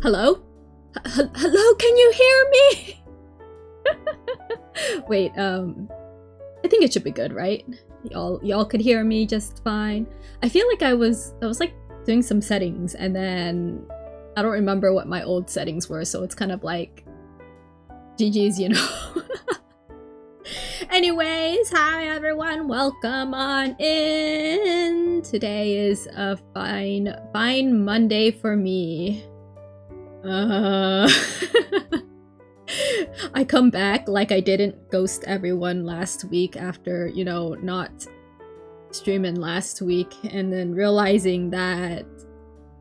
Hello? Hello, can you hear me? Wait, I think it should be good, right? Y'all could hear me just fine. I feel like I was like doing some settings and then I don't remember what my old settings were, so it's kind of like GG's, you know. Anyways, hi everyone, welcome on in. Today is a fine Monday for me. I come back like I didn't ghost everyone last week after, you know, not streaming last week, and then realizing that,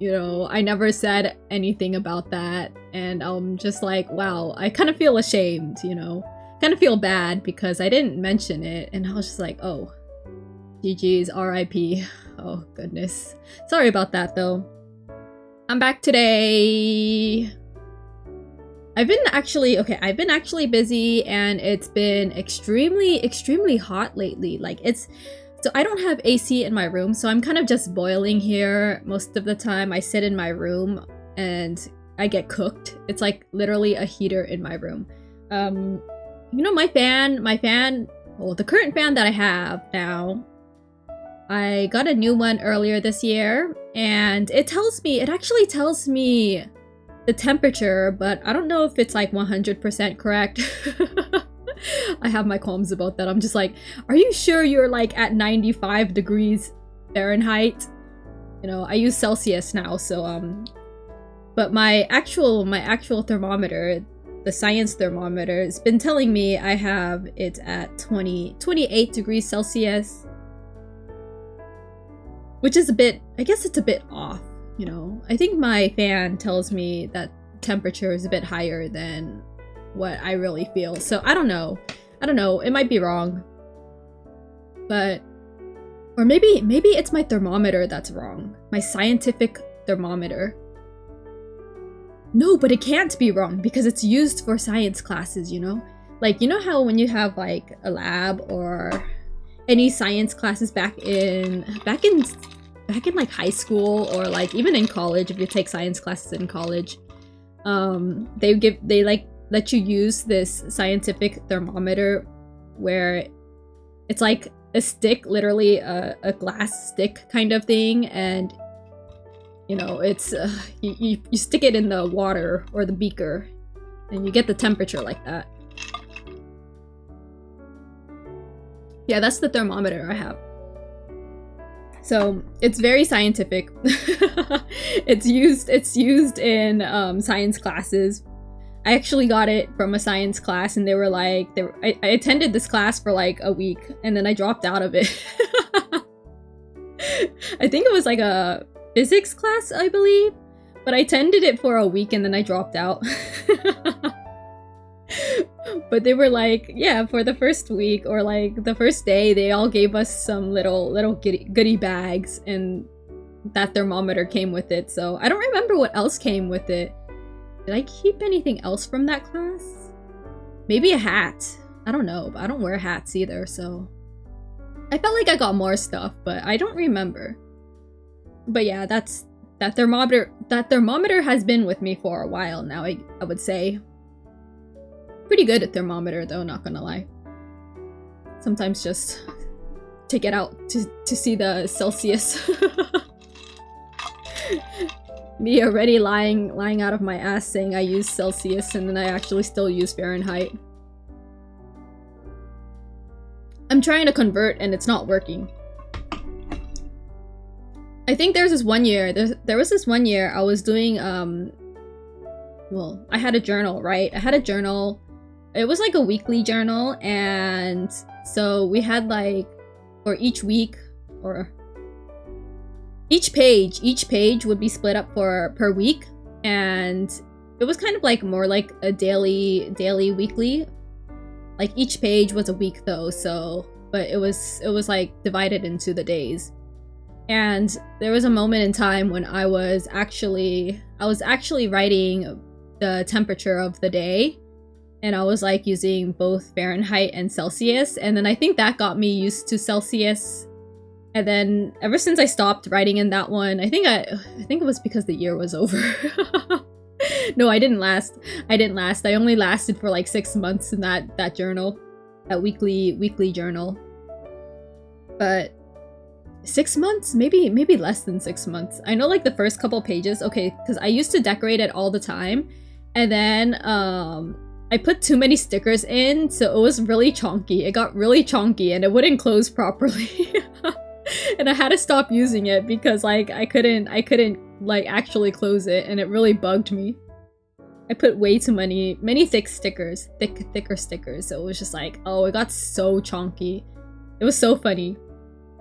you know, I never said anything about that, and I'm just like, wow, I kind of feel ashamed, you know, kind of feel bad because I didn't mention it, and I was just like, oh, GG's, RIP. Oh goodness, sorry about that though. I'm back today. I've been actually busy, and it's been extremely hot lately. Like, so I don't have AC in my room, so I'm kind of just boiling here most of the time. I sit in my room and I get cooked. It's like literally a heater in my room. You know, my fan, well, the current fan that I have now, I got a new one earlier this year, and it actually tells me the temperature, but I don't know if it's like 100% correct. I have my qualms about that. I'm just like, are you sure you're like at 95 degrees Fahrenheit? You know, I use Celsius now, so but my actual thermometer, the science thermometer, has been telling me I have it at 28 degrees Celsius, which is a bit, I guess it's a bit off. You know, I think my fan tells me that temperature is a bit higher than what I really feel. So I don't know. It might be wrong. But, or maybe it's my thermometer that's wrong. My scientific thermometer. No, but it can't be wrong because it's used for science classes, you know? Like, you know how when you have like a lab or any science classes back in like high school, or like even in college, if you take science classes in college, they like let you use this scientific thermometer where it's like a stick, literally a glass stick kind of thing, and you know, it's you stick it in the water or the beaker and you get the temperature like that. Yeah, that's the thermometer I have. So it's very scientific. It's used in science classes. I actually got it from a science class, and they were like, I attended this class for like a week, and then I dropped out of it. I think it was like a physics class, I believe, but I attended it for a week and then I dropped out. But they were like, yeah, for the first week or like the first day, they all gave us some little goodie bags, and that thermometer came with it. So I don't remember what else came with it. Did I keep anything else from that class? Maybe a hat. I don't know, but I don't wear hats either, so I felt like I got more stuff, but I don't remember. But yeah, that thermometer has been with me for a while now, I would say. Pretty good at thermometer though, not gonna lie. Sometimes just take it out to see the Celsius. Me already lying out of my ass saying I use Celsius, and then I actually still use Fahrenheit. I'm trying to convert and it's not working. I think there was this one year I was doing well, I had a journal, right? I had a journal. It was like a weekly journal, and so we had like, for each week, or each page would be split up per week, and it was kind of like more like a daily weekly. Like each page was a week though, so but it was like divided into the days. And there was a moment in time when I was actually writing the temperature of the day, and I was like using both Fahrenheit and Celsius, and then I think that got me used to Celsius. And then ever since I stopped writing in that one, I think it was because the year was over. No, I didn't last. I only lasted for like 6 months in that journal, that weekly journal. But 6 months, maybe less than 6 months. I know like the first couple pages, okay, because I used to decorate it all the time, and then I put too many stickers in, so it was really chonky. It got really chonky and it wouldn't close properly. And I had to stop using it because like I couldn't like actually close it, and it really bugged me. I put way too many thicker stickers, so it was just like, oh, it got so chonky. It was so funny.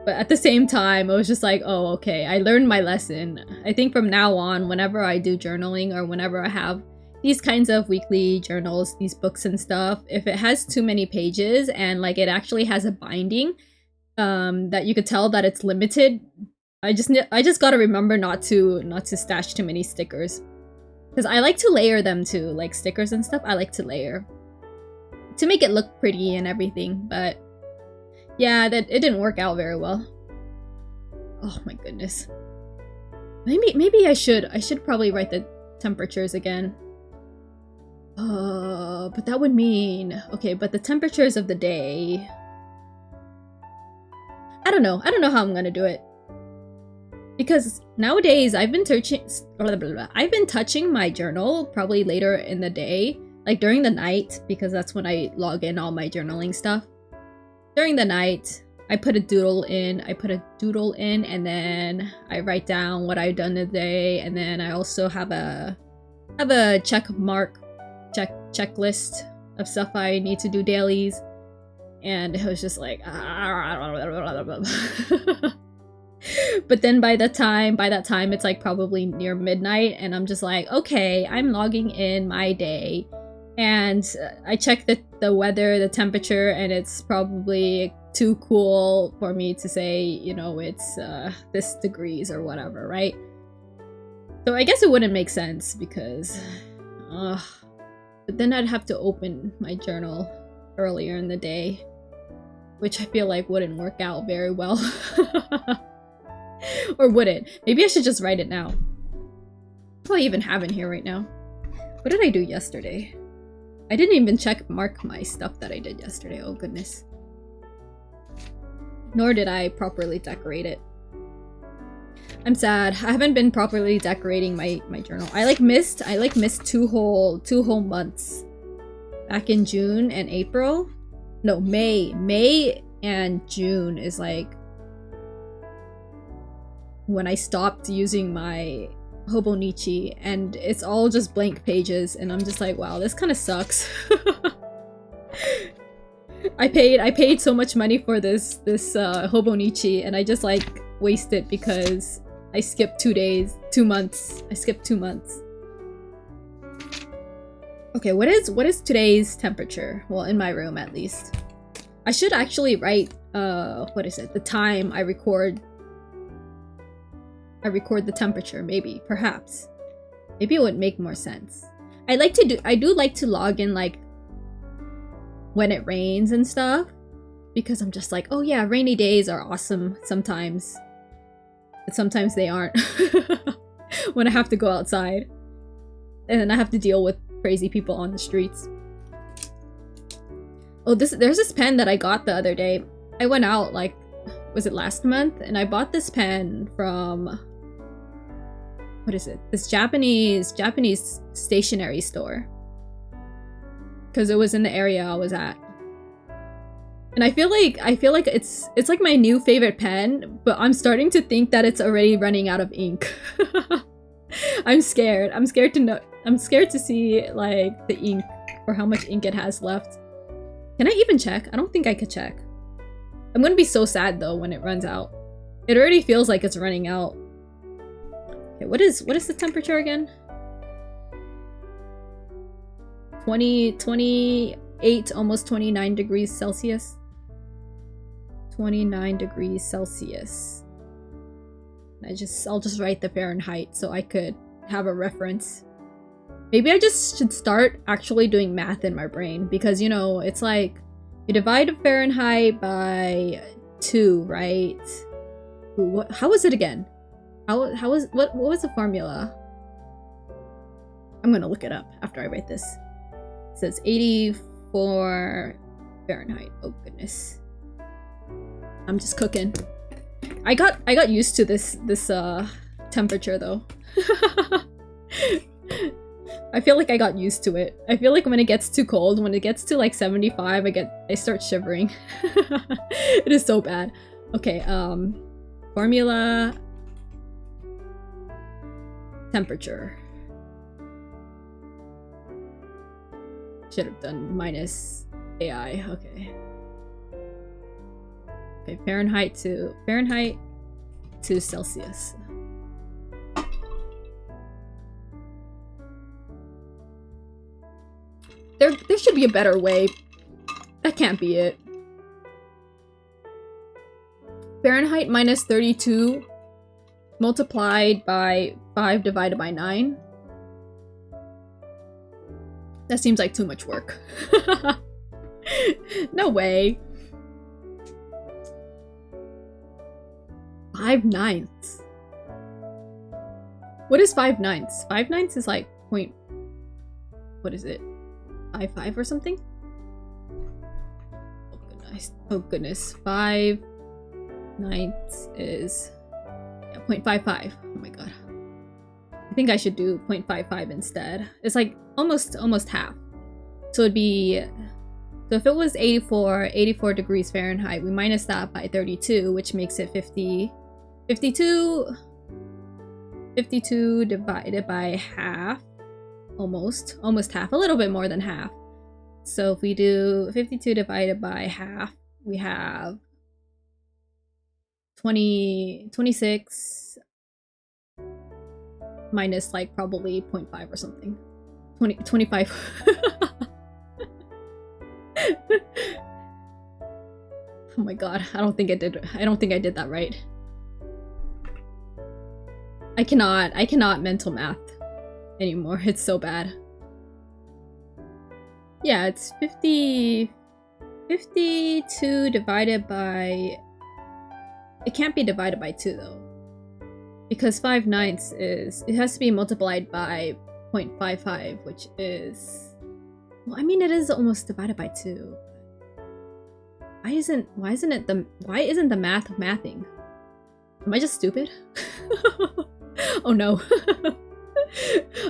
But at the same time, I was just like, oh, okay, I learned my lesson. I think from now on, whenever I do journaling or whenever I have these kinds of weekly journals, these books and stuff, if it has too many pages and like it actually has a binding that you could tell that it's limited, I just gotta remember not to stash too many stickers. Because I like to layer them too, like stickers and stuff, I like to layer. To make it look pretty and everything, but yeah, it didn't work out very well. Oh my goodness. Maybe I should probably write the temperatures again. But that would mean, okay, but the temperatures of the day, I don't know how I'm gonna do it. Because nowadays I've been touching my journal probably later in the day, like during the night, because that's when I log in all my journaling stuff. During the night, I put a doodle in, and then I write down what I've done today, and then I also have a checklist of stuff I need to do dailies, and it was just like but then by that time it's like probably near midnight, and I'm just like, okay, I'm logging in my day, and I check the weather, the temperature, and it's probably too cool for me to say, you know, it's this degrees or whatever, right? So I guess it wouldn't make sense because but then I'd have to open my journal earlier in the day, which I feel like wouldn't work out very well. Or would it? Maybe I should just write it now. What do I even have in here right now? What did I do yesterday? I didn't even mark my stuff that I did yesterday. Oh goodness. Nor did I properly decorate it. I'm sad. I haven't been properly decorating my journal. I missed two whole months. Back in June and April. No, May and June is like when I stopped using my Hobonichi, and it's all just blank pages, and I'm just like, wow, this kind of sucks. I paid so much money for this Hobonichi, and I just like waste it because I skipped 2 months. I skipped 2 months. Okay, what is today's temperature? Well, in my room at least. I should actually write what is it? The time I record the temperature, maybe, perhaps. Maybe it would make more sense. I do like to log in like when it rains and stuff, because I'm just like, oh yeah, rainy days are awesome sometimes. But sometimes they aren't. When I have to go outside. And then I have to deal with crazy people on the streets. Oh, there's this pen that I got the other day. I went out like, was it last month? And I bought this pen from, what is it? This Japanese stationery store. Because it was in the area I was at. And I feel like it's like my new favorite pen, but I'm starting to think that it's already running out of ink. I'm scared. I'm scared to see like the ink, or how much ink it has left. Can I even check? I don't think I could check. I'm gonna be so sad though when it runs out. It already feels like it's running out. Okay, what is the temperature again? 28, almost 29 degrees Celsius. 29 degrees Celsius. I'll just write the Fahrenheit so I could have a reference. Maybe I just should start actually doing math in my brain, because you know, it's like you divide Fahrenheit by 2, right? Ooh, how was it again? What was the formula? I'm gonna look it up after I write this. It says 84 Fahrenheit. Oh goodness. I'm just cooking. I got used to this temperature though. I feel like I got used to it. I feel like when it gets too cold, when it gets to like 75, I start shivering. It is so bad. Okay, formula temperature. Should have done minus AI. Okay. Okay, Fahrenheit to Celsius. There should be a better way. That can't be it. Fahrenheit minus 32 multiplied by 5 divided by 9. That seems like too much work. No way. 5/9. What is 5/9? 5/9 is like point... What is it? 5 or something? Oh goodness. Oh goodness. 5/9 is... Yeah, 0.55. Oh my god. I think I should do 0.55 instead. It's like almost half. So it'd be... So if it was 84 degrees Fahrenheit, we minus that by 32, which makes it 52 divided by half. Almost half, a little bit more than half. So if we do 52 divided by half, we have 26 minus like probably 0.5 or something. 25. Oh my god, I don't think I did that right. I cannot mental math anymore. It's so bad. Yeah, it's 52 divided by... It can't be divided by 2 though. Because 5/9 is... It has to be multiplied by 0.55, which is... Well, I mean, it is almost divided by 2. Why isn't the math mathing? Am I just stupid? Oh no.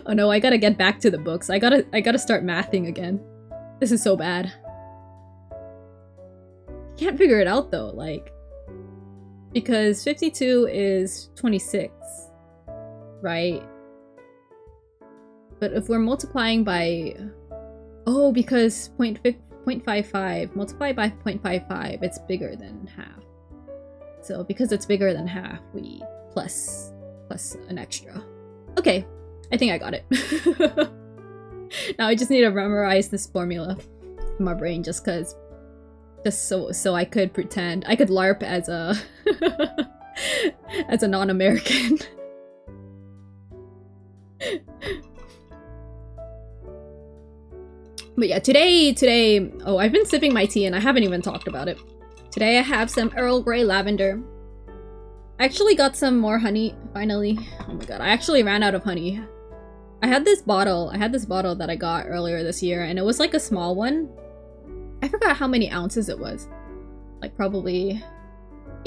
Oh no, I gotta get back to the books. I gotta start mathing again. This is so bad. Can't figure it out though, like... Because 52 is 26, right? But if we're multiplying by... Oh, because 0.55 multiplied by 0.55, it's bigger than half. So because it's bigger than half, we plus an extra. Okay, I think I got it. Now I just need to memorize this formula in my brain just so I could pretend I could LARP as a as a non-American. But yeah, today, oh, I've been sipping my tea and I haven't even talked about it. Today I have some Earl Grey lavender. I actually got some more honey, finally. Oh my god, I actually ran out of honey. I had this bottle that I got earlier this year and it was like a small one. I forgot how many ounces it was. Like probably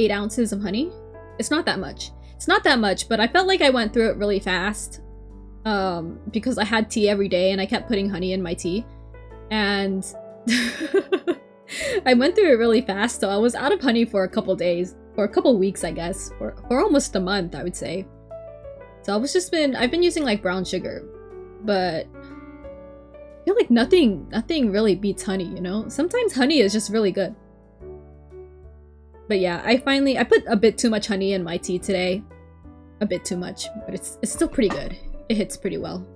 8 ounces of honey. It's not that much. It's not that much, but I felt like I went through it really fast. Because I had tea every day and I kept putting honey in my tea. And I went through it really fast, so I was out of honey for a couple days. For a couple weeks, I guess. For almost a month, I would say. So I've been using like brown sugar. But I feel like nothing really beats honey, you know? Sometimes honey is just really good. But yeah, I put a bit too much honey in my tea today. A bit too much, but it's still pretty good. It hits pretty well.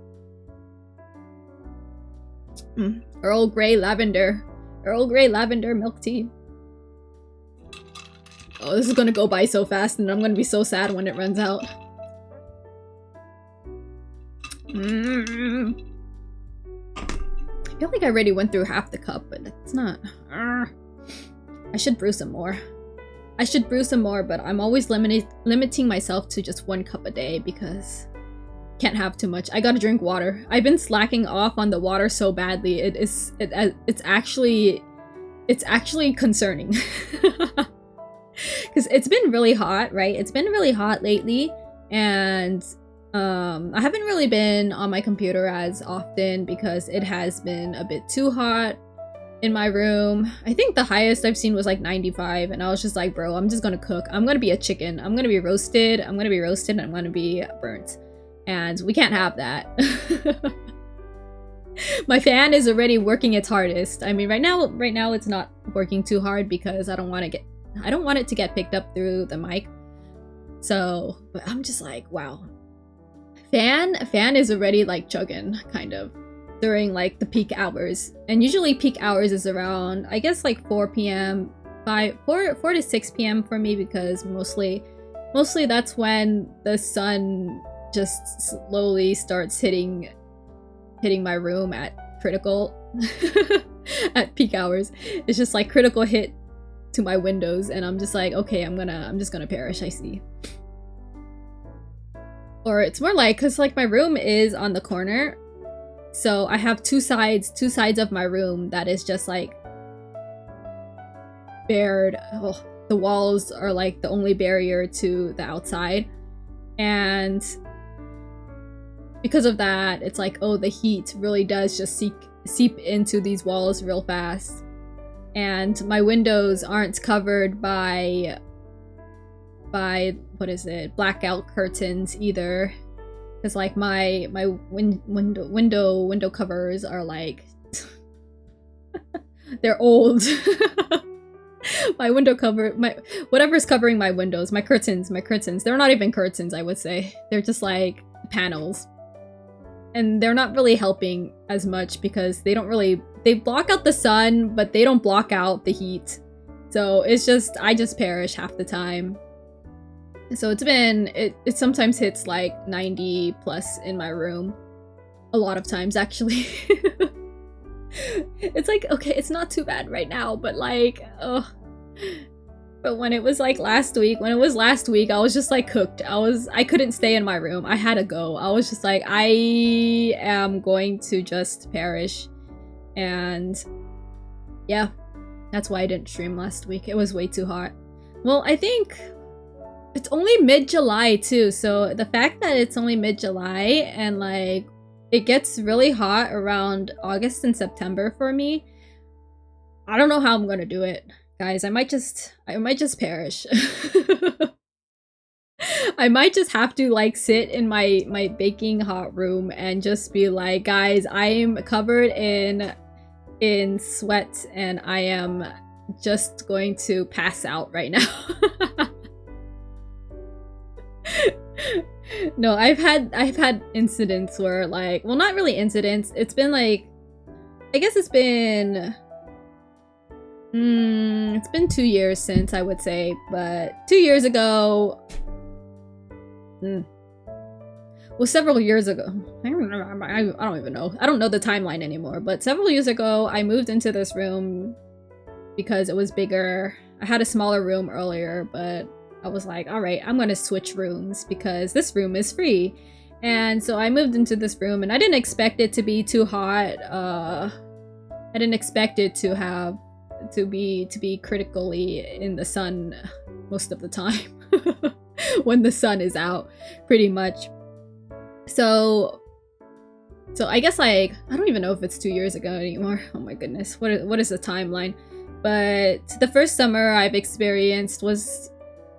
Earl Grey lavender. Earl Grey lavender milk tea. Oh, this is gonna go by so fast and I'm gonna be so sad when it runs out. I feel like I already went through half the cup, but it's not. I should brew some more. I should brew some more, but I'm always limiting myself to just 1 cup a day because I can't have too much. I gotta drink water. I've been slacking off on the water so badly. It's actually concerning. Because it's been really hot, right? It's been really hot lately, and I haven't really been on my computer as often because it has been a bit too hot in my room. I think the highest I've seen was like 95, and I was just like, bro, I'm just gonna cook. I'm gonna be a chicken. I'm gonna be roasted. I'm gonna be burnt. And we can't have that. My fan is already working its hardest. I mean, right now it's not working too hard because I don't want it to get picked up through the mic. So, but I'm just like, wow. Fan is already like chugging, kind of, during like the peak hours. And usually peak hours is around, I guess, like 4 p.m. 4 to 6 p.m. for me, because mostly that's when the sun just slowly starts hitting my room at critical at peak hours. It's just like critical hit to my windows, and I'm just like, okay, I'm just gonna perish, I see. Or it's more like, because like my room is on the corner, so I have two sides of my room that is just like bared. Oh, the walls are like the only barrier to the outside, and because of that, it's like, oh, the heat really does just seep into these walls real fast. And my windows aren't covered by what is it, blackout curtains either, because like my window covers are like they're old. My window cover, whatever's covering my windows, my curtains, they're not even curtains, I would say. They're just like panels. And they're not really helping as much because they block out the sun, but they don't block out the heat. So it's just, I just perish half the time. So it sometimes hits like 90 plus in my room. A lot of times, actually. It's like, okay, it's not too bad right now, but like, oh. But when it was like last week, I was just like cooked. I couldn't stay in my room. I had to go. I was just like, I am going to just perish. And yeah, that's why I didn't stream last week. It was way too hot. Well, I think it's only mid-July too. So the fact that it's only mid-July and like it gets really hot around August and September for me, I don't know how I'm gonna do it. Guys, I might just perish. I might just have to like sit in my baking hot room and just be like, guys, I am covered in sweat and I am just going to pass out right now. No, I've had incidents where like, well, not really incidents. It's been like, I guess it's been 2 years since, I would say, but 2 years ago, well, several years ago, I don't even know. I don't know the timeline anymore, but several years ago, I moved into this room because it was bigger. I had a smaller room earlier, but I was like, all right, I'm gonna switch rooms because this room is free. And so I moved into this room, and I didn't expect it to be too hot. I didn't expect it to be critically in the sun most of the time when the sun is out, pretty much. So I guess like, I don't even know if it's 2 years ago anymore. Oh my goodness, what is the timeline? But the first summer I've experienced was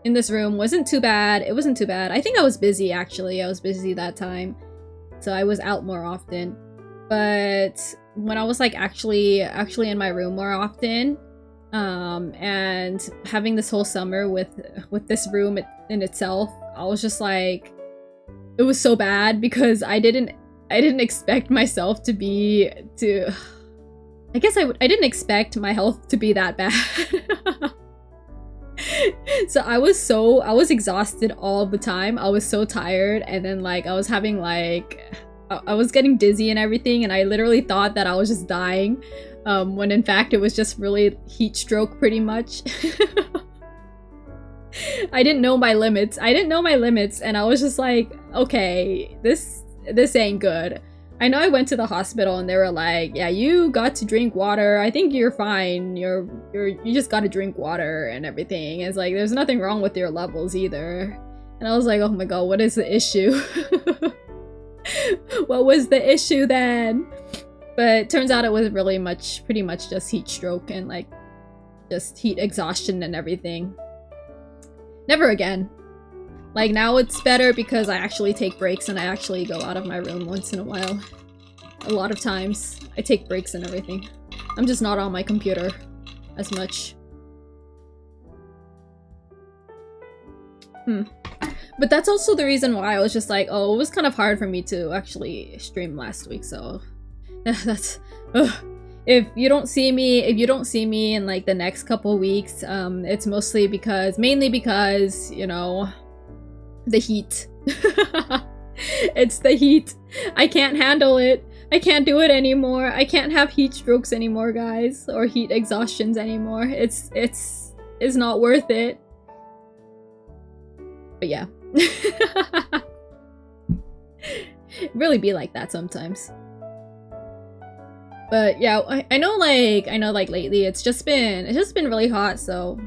in this room wasn't too bad. It wasn't too bad. I think I was busy, actually. I was busy that time, so I was out more often. But when I was like actually in my room more often, and having this whole summer with this room in itself, I was just like, it was so bad because I didn't expect myself I didn't expect my health to be that bad. So I was exhausted all the time. I was so tired, and then like I was having like, I was getting dizzy and everything, and I literally thought that I was just dying, when in fact it was just really heat stroke, pretty much. I didn't know my limits, and I was just like, okay, this this ain't good. I know I went to the hospital and they were like, yeah, you got to drink water. I think you're fine. You just got to drink water and everything. It's like, there's nothing wrong with your levels either. And I was like, oh my god, what is the issue? What was the issue then? But turns out it was really pretty much just heat stroke and like just heat exhaustion and everything. Never again. Like, now it's better because I actually take breaks and I actually go out of my room once in a while. A lot of times, I take breaks and everything. I'm just not on my computer as much. But that's also the reason why I was just like, oh, it was kind of hard for me to actually stream last week, so... that's... If you don't see me in like the next couple weeks, it's mainly because, you know... the heat. It's the heat. I can't handle it. I can't do it anymore. I can't have heat strokes anymore, guys, or heat exhaustions anymore. It's not worth it. But yeah. It really be like that sometimes. But yeah, I know like lately it's just been really hot, so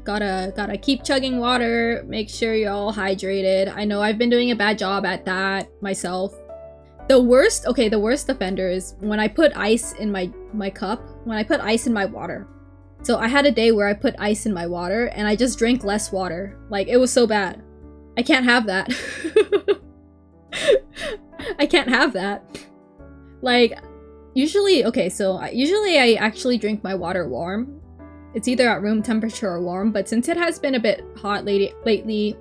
gotta keep chugging water, make sure you're all hydrated. I know I've been doing a bad job at that myself. The worst offender is when I put ice in my cup, when I put ice in my water. So I had a day where I put ice in my water and I just drank less water. Like, it was so bad. I can't have that. I can't have that. Like, usually I actually drink my water warm. It's either at room temperature or warm, but since it has been a bit hot lately,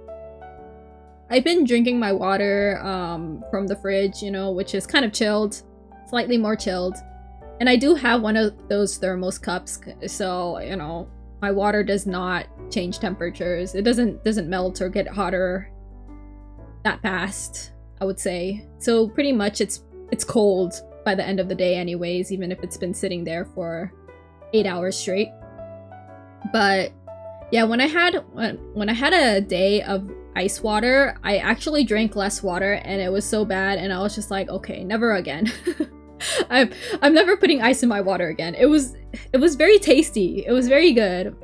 I've been drinking my water from the fridge, you know, which is kind of chilled, slightly more chilled. And I do have one of those thermos cups, so, you know, my water does not change temperatures. It doesn't melt or get hotter that fast, I would say. So pretty much it's cold by the end of the day anyways, even if it's been sitting there for 8 hours straight. But yeah, when I had a day of ice water, I actually drank less water and it was so bad, and I was just like, okay, never again. I'm never putting ice in my water again. It was very tasty. It was very good.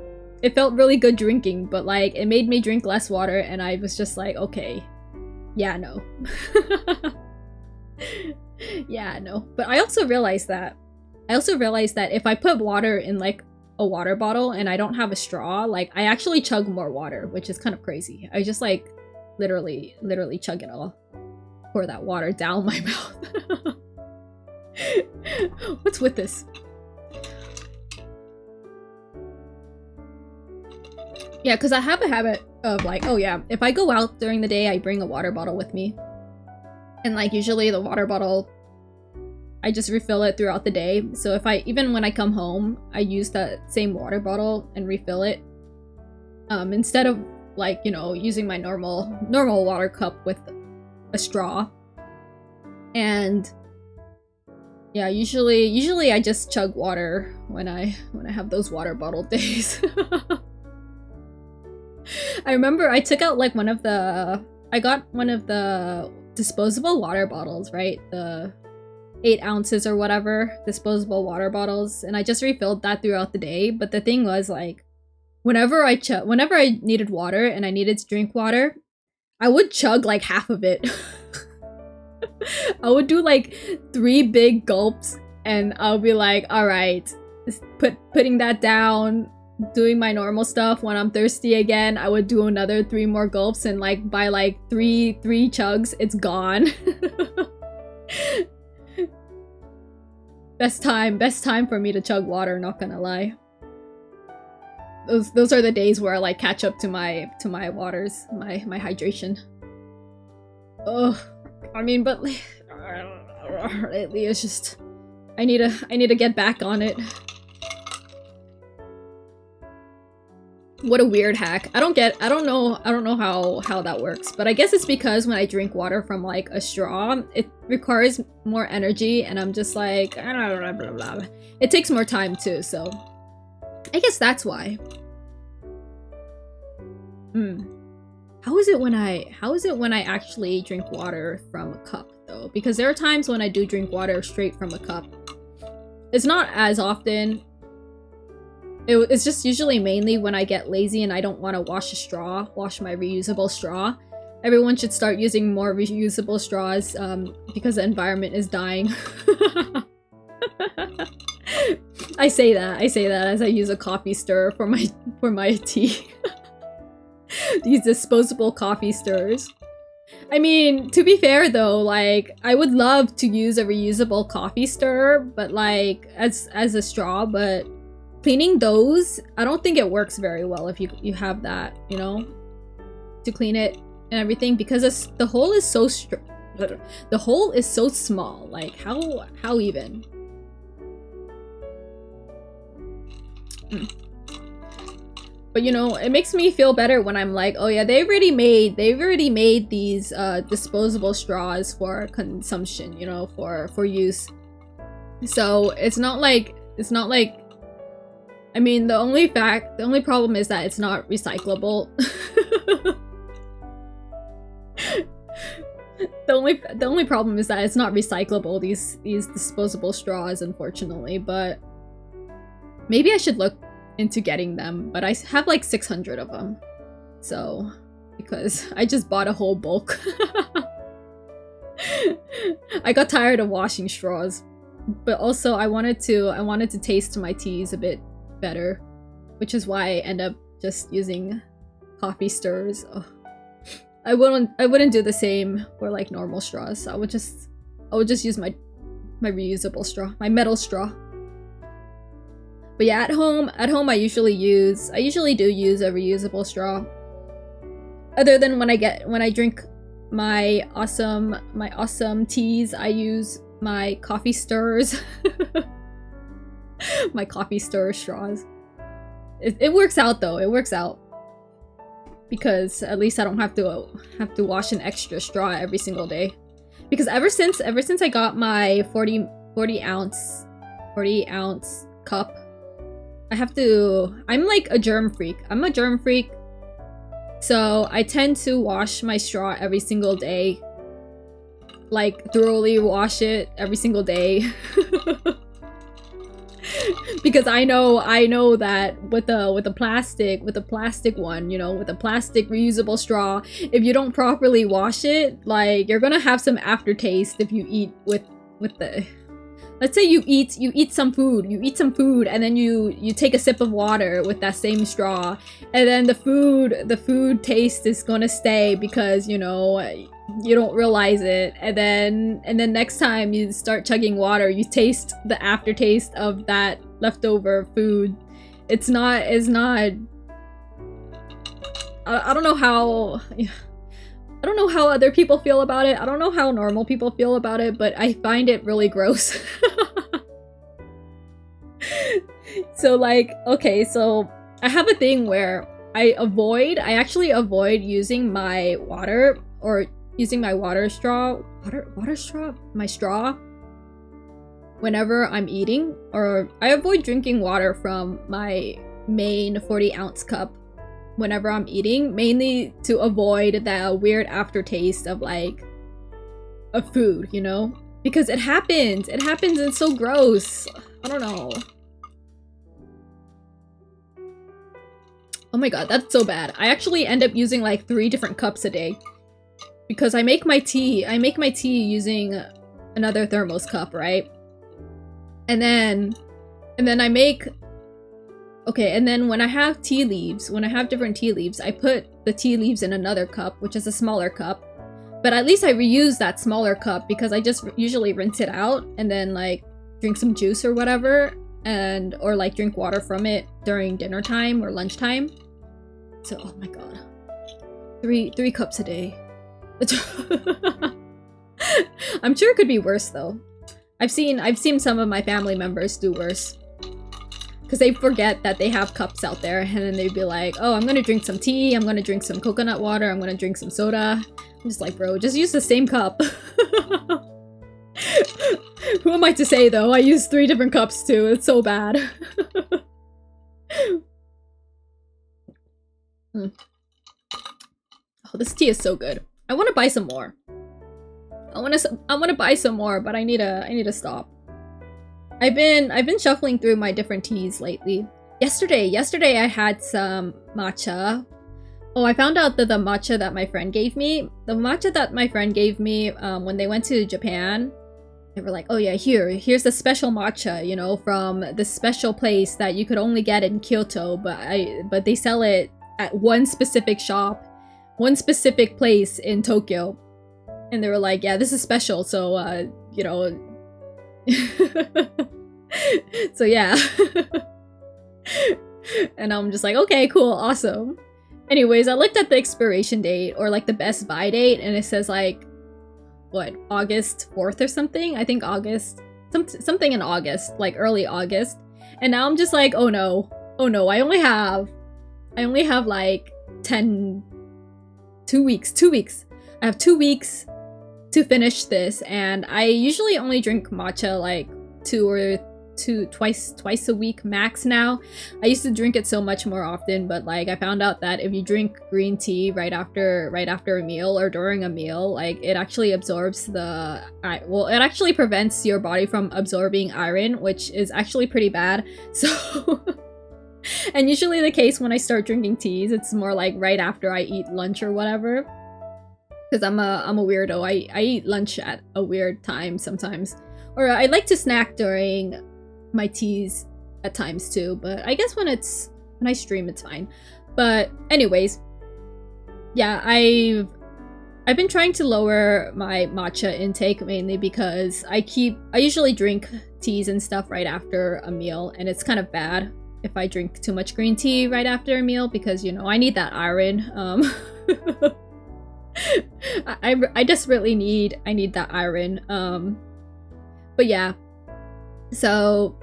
It felt really good drinking, but like it made me drink less water and I was just like, okay. Yeah, no. Yeah, no. But I also realized that if I put water in like a water bottle and I don't have a straw, like I actually chug more water, which is kind of crazy. I just like literally chug it all. Pour that water down my mouth. What's with this? Yeah, because I have a habit of like, oh yeah, if I go out during the day, I bring a water bottle with me. And like usually the water bottle, I just refill it throughout the day. So even when I come home, I use that same water bottle and refill it. Instead of like, you know, using my normal water cup with a straw. And yeah, usually I just chug water when I have those water bottle days. I remember I took out like I got one of the disposable water bottles, right? The 8 ounces or whatever disposable water bottles, and I just refilled that throughout the day. But the thing was, like, whenever I needed water and I needed to drink water, I would chug like half of it. I would do like 3 big gulps and I'll be like, all right, putting that down, doing my normal stuff. When I'm thirsty again, I would do another 3 more gulps, and like by like three chugs, it's gone. Best time for me to chug water, not gonna lie. Those are the days where I like catch up to my waters, my hydration. Ugh. I mean, but lately it's just I need to get back on it. What a weird hack. I don't know how that works, but I guess it's because when I drink water from like a straw, it requires more energy, and I'm just like, blah, blah, blah. It takes more time too, so I guess that's why. How is it when I actually drink water from a cup though? though, because there are times when I do drink water straight from a cup. It's not as often. It's just usually mainly when I get lazy and I don't want to wash my reusable straw. Everyone should start using more reusable straws because the environment is dying. I say that as I use a coffee stirrer for my tea. These disposable coffee stirrers. I mean, to be fair though, like, I would love to use a reusable coffee stirrer, but like, as a straw, but cleaning those, I don't think it works very well if you have that, you know, to clean it and everything, because the hole is so small. Like, how even? But you know, it makes me feel better when I'm like, oh yeah, they've already made these disposable straws for consumption, you know, for use. So it's not like I mean, the only problem is that it's not recyclable. The only problem is that it's not recyclable, these disposable straws, unfortunately, but maybe I should look into getting them, but I have like 600 of them, so, because I just bought a whole bulk. I got tired of washing straws, but also I wanted to taste my teas a bit better, which is why I end up just using coffee stirrers. Ugh. I wouldn't do the same for like normal straws. I would just use my reusable straw, my metal straw. But yeah, at home I usually do use a reusable straw. Other than when I drink my awesome teas, I use my coffee stirrers. My coffee stirrer straws. It works out though. It works out. Because at least I don't have to wash an extra straw every single day. Because ever since I got my 40 ounce cup, I'm like a germ freak. I'm a germ freak. So I tend to wash my straw every single day. Like, thoroughly wash it every single day. Because I know that with the plastic one, you know, with a plastic reusable straw, if you don't properly wash it, like, you're gonna have some aftertaste if you eat with the, let's say you eat some food, and then you take a sip of water with that same straw, and then the food taste is gonna stay because, you know, you don't realize it, and then next time you start chugging water, you taste the aftertaste of that leftover food. It's not I don't know how other people feel about it. I don't know how normal people feel about it, but I find it really gross. So like, okay, so I have a thing where I actually avoid using my water, or using my straw whenever I'm eating, or I avoid drinking water from my main 40 ounce cup whenever I'm eating, mainly to avoid that weird aftertaste of like a food, you know? Because it happens, it's so gross. I don't know. Oh my god, that's so bad. I actually end up using like 3 different cups a day. Because I make my tea using another thermos cup, right? And then I make, okay, and then when I have different tea leaves, I put the tea leaves in another cup, which is a smaller cup. But at least I reuse that smaller cup because I just usually rinse it out and then like drink some juice or whatever, or like drink water from it during dinner time or lunchtime. So, oh my god. 3 cups a day. I'm sure it could be worse though. I've seen some of my family members do worse. Because they forget that they have cups out there, and then they'd be like, oh, I'm gonna drink some tea, I'm gonna drink some coconut water, I'm gonna drink some soda. I'm just like, bro, just use the same cup. Who am I to say though? I use 3 different cups too, it's so bad. Oh, this tea is so good. I want to buy some more. I wanna buy some more, but I need to stop. I've been shuffling through my different teas lately. Yesterday I had some matcha. Oh, I found out that the matcha that my friend gave me, when they went to Japan, they were like, oh yeah, here's the special matcha, you know, from this special place that you could only get in Kyoto, but they sell it at one specific shop, one specific place in Tokyo. And they were like, yeah, this is special, so you know. So yeah. And I'm just like, okay, cool, awesome. Anyways, I looked at the expiration date, or like the best buy date, and it says like, what, August 4th or something? I think August, something in August, like early August. And now I'm just like, oh no, I only have like 2 weeks. I have 2 weeks to finish this, and I usually only drink matcha like twice a week max now. I used to drink it so much more often, but like I found out that if you drink green tea right after a meal or during a meal, like it actually absorbs it actually prevents your body from absorbing iron, which is actually pretty bad. So and usually the case when I start drinking teas, it's more like right after I eat lunch or whatever. Because I'm a weirdo. I eat lunch at a weird time sometimes. Or I like to snack during my teas at times too, but I guess when I stream it's fine. But anyways, yeah, I've been trying to lower my matcha intake mainly because I usually drink teas and stuff right after a meal, and it's kind of bad if I drink too much green tea right after a meal because, you know, I need that iron. I desperately need that iron. But yeah, so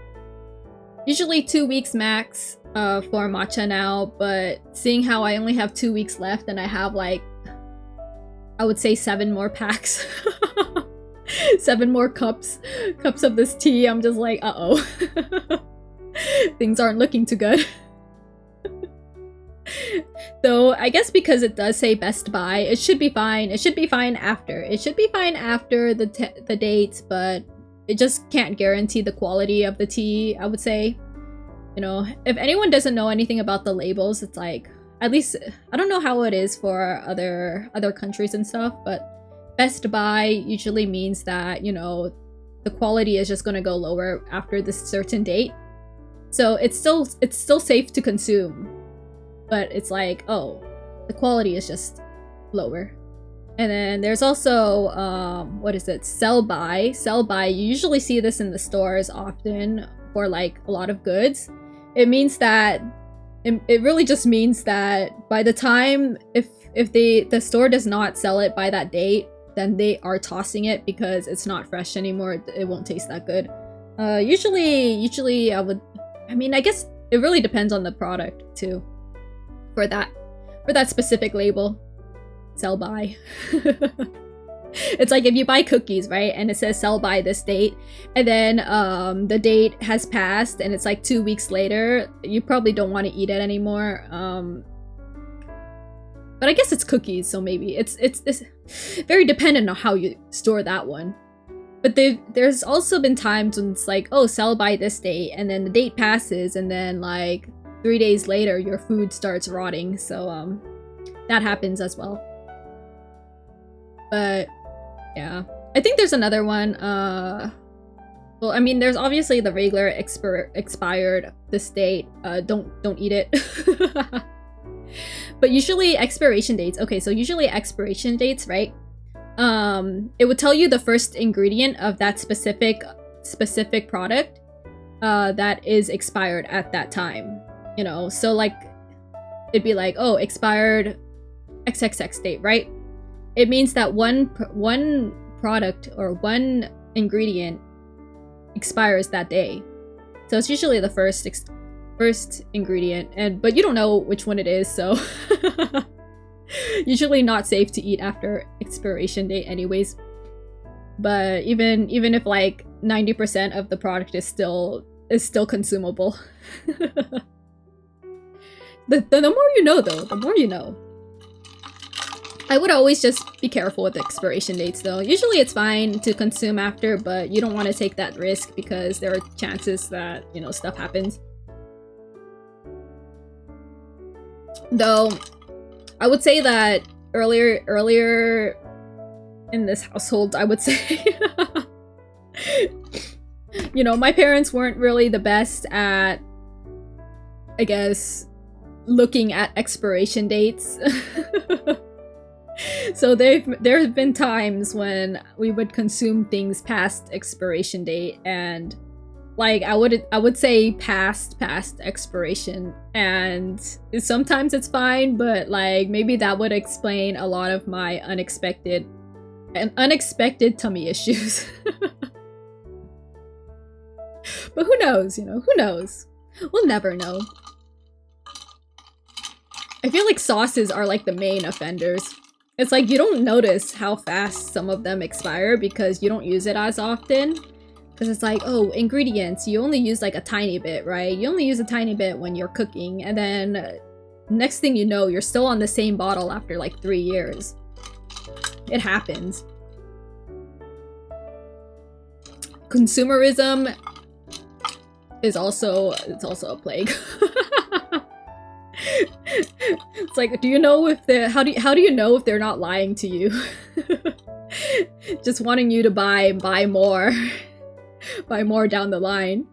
usually 2 weeks max for matcha now, but seeing how I only have 2 weeks left and I have like, I would say 7 more packs, 7 more cups of this tea, I'm just like, uh-oh. Things aren't looking too good. Though I guess because it does say best buy, it should be fine. It should be fine after. It should be fine after the dates, but it just can't guarantee the quality of the tea, I would say. You know, if anyone doesn't know anything about the labels, it's like, at least, I don't know how it is for other countries and stuff, but best buy usually means that, you know, the quality is just gonna go lower after this certain date. So it's still safe to consume, but it's like, oh, the quality is just lower. And then there's also, what is it? Sell by. Sell by, you usually see this in the stores often for like a lot of goods. It means that, it really just means that by the time, if the store does not sell it by that date, then they are tossing it because it's not fresh anymore. It won't taste that good. Usually I mean, I guess it really depends on the product too. For that specific label. Sell by. It's like if you buy cookies, right, and it says sell by this date, and then the date has passed and it's like 2 weeks later, you probably don't want to eat it anymore. But I guess it's cookies, so maybe it's very dependent on how you store that one. But there's also been times when it's like, oh, sell by this date, and then the date passes, and then like 3 days later your food starts rotting. So that happens as well. But yeah, I think there's another one. Well, I mean, there's obviously the regular expired this date. Don't eat it. But usually expiration dates. Okay, so usually expiration dates, right? It would tell you the first ingredient of that specific product that is expired at that time. You know, so like it'd be like, oh, expired XXX date, right? It means that one product or one ingredient expires that day. So it's usually the first ingredient, but you don't know which one it is, so usually not safe to eat after expiration date anyways. But even if like 90% of the product is still consumable. The more you know, though, the more you know. I would always just be careful with expiration dates though. Usually it's fine to consume after, but you don't want to take that risk because there are chances that, you know, stuff happens. Though, I would say that earlier in this household, I would say, you know, my parents weren't really the best at, I guess, looking at expiration dates. So there have been times when we would consume things past expiration date, and like I would say past expiration, and sometimes it's fine, but like maybe that would explain a lot of my unexpected tummy issues. But who knows, you know, who knows? We'll never know. I feel like sauces are like the main offenders. It's like you don't notice how fast some of them expire because you don't use it as often. Because it's like, oh, ingredients, you only use like a tiny bit, right? You only use a tiny bit when you're cooking, and then next thing you know, you're still on the same bottle after like 3 years. It happens. Consumerism is also, it's also a plague. It's like, do you know if they're, how do you know if they're not lying to you? Just wanting you to buy more. Buy more down the line.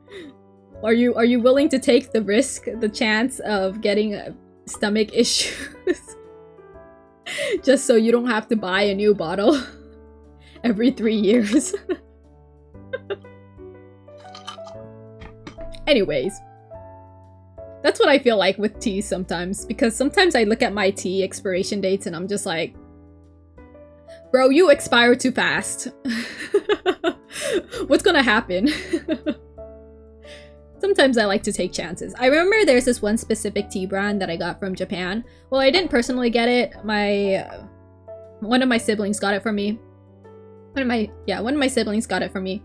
Are you willing to take the risk, the chance of getting stomach issues just so you don't have to buy a new bottle every 3 years? Anyways, that's what I feel like with tea sometimes, because sometimes I look at my tea expiration dates and I'm just like, bro, you expire too fast. What's gonna happen? Sometimes I like to take chances. I remember there's this one specific tea brand that I got from Japan. Well, I didn't personally get it. One of my siblings got it for me. One of my siblings got it for me.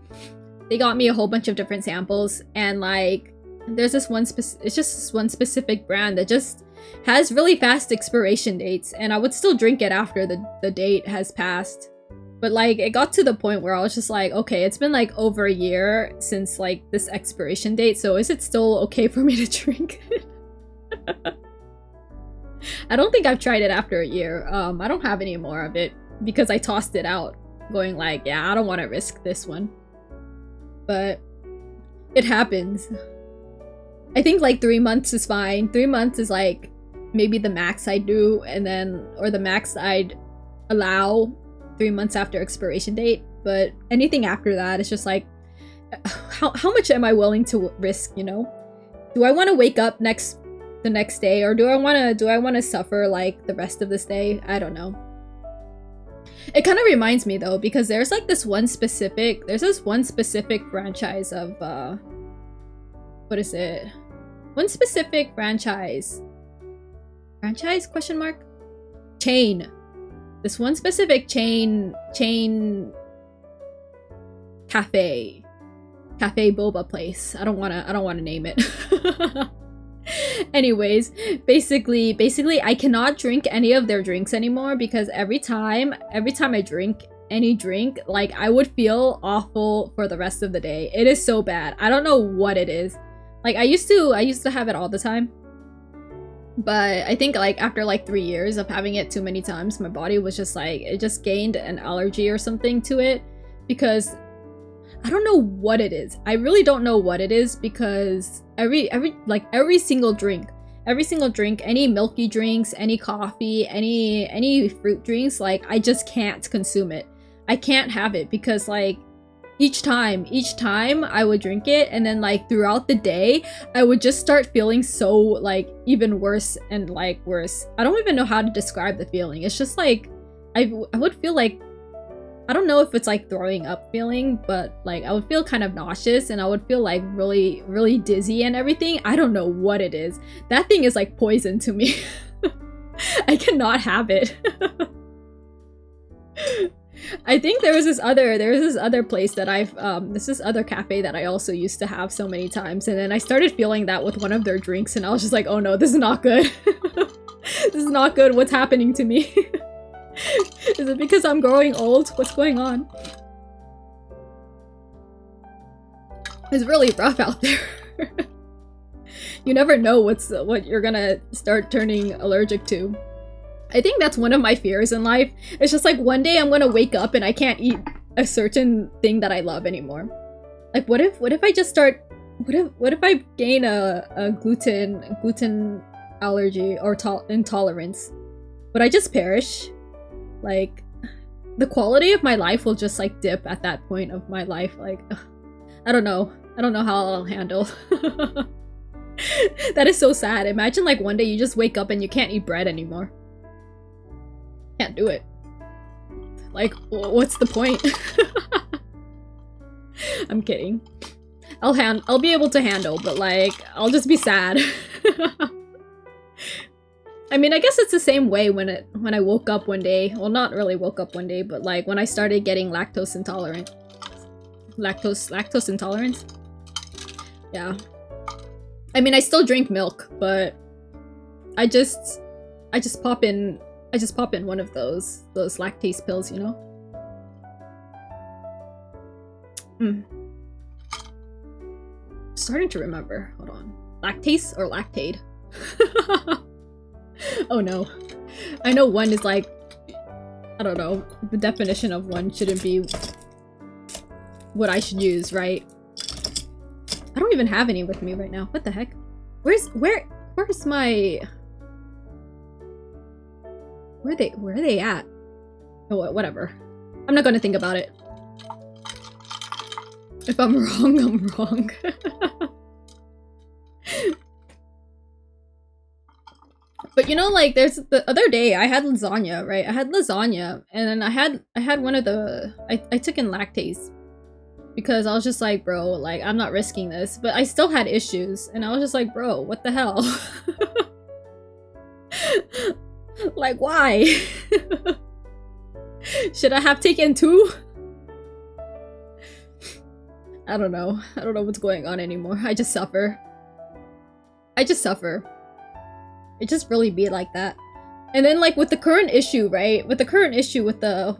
They got me a whole bunch of different samples, and like there's this one it's just this one specific brand that just has really fast expiration dates, and I would still drink it after the date has passed. But like it got to the point where I was just like, okay, it's been like over a year since like this expiration date, so is it still okay for me to drink it? I don't think I've tried it after a year. I don't have any more of it because I tossed it out, going like, yeah, I don't want to risk this one. But it happens. I think like 3 months is fine. 3 months is like maybe the max I'd do, and then, or the max I'd allow 3 months after expiration date. But anything after that, it's just like, how much am I willing to risk, you know? Do I want to wake up the next day, or do I want to suffer like the rest of this day? I don't know. It kind of reminds me though, because there's this one specific franchise of what is it? One specific franchise question mark? Chain. This one specific chain cafe boba place. I don't want to name it. Anyways, basically I cannot drink any of their drinks anymore because every time I drink any drink, like I would feel awful for the rest of the day. It is so bad. I don't know what it is. Like I used to have it all the time. But I think like after like 3 years of having it too many times, my body was just like, it just gained an allergy or something to it, because I don't know what it is. I really don't know what it is, because every single drink, any milky drinks, any coffee, any fruit drinks, like I just can't consume it. I can't have it because like each time I would drink it, and then like throughout the day I would just start feeling so like even worse and like worse. I don't even know how to describe the feeling. It's just like I would feel like, I don't know if it's like throwing up feeling, but like I would feel kind of nauseous, and I would feel like really, really dizzy and everything. I don't know what it is. That thing is like poison to me. I cannot have it. I think there was this other place that this other cafe that I also used to have so many times, and then I started feeling that with one of their drinks, and I was just like, oh no, this is not good. This is not good. What's happening to me? Is it because I'm growing old? What's going on? It's really rough out there. You never know what you're gonna start turning allergic to. I think that's one of my fears in life. It's just like one day I'm gonna wake up and I can't eat a certain thing that I love anymore. Like what if I just start what if I gain a gluten allergy or intolerance? Would I just perish? Like the quality of my life will just like dip at that point of my life. Like I don't know how I'll handle. That is so sad. Imagine like one day you just wake up and you can't eat bread anymore. Can't do it. Like what's the point? I'm kidding. I'll be able to handle, but like I'll just be sad. I mean, I guess it's the same way when I woke up one day. Well, not really woke up one day, but like when I started getting lactose intolerant. Lactose intolerance? Yeah. I mean, I still drink milk, but I just pop in one of those lactase pills, you know? Starting to remember. Hold on. Lactase or lactate? Oh no. I know one is like, I don't know, the definition of one shouldn't be what I should use, right? I don't even have any with me right now. What the heck? Where's my... Where are they at? Oh, whatever. I'm not gonna think about it. If I'm wrong, I'm wrong. But you know, like, there's the other day I had lasagna, right? I had lasagna, and then I had one of the I took in lactase because I was just like, bro, like I'm not risking this. But I still had issues, and I was just like, bro, what the hell? Like, why? Should I have taken 2? I don't know. I don't know what's going on anymore. I just suffer. I just suffer. It just really be like that. And then like with the current issue, right? With the current issue with the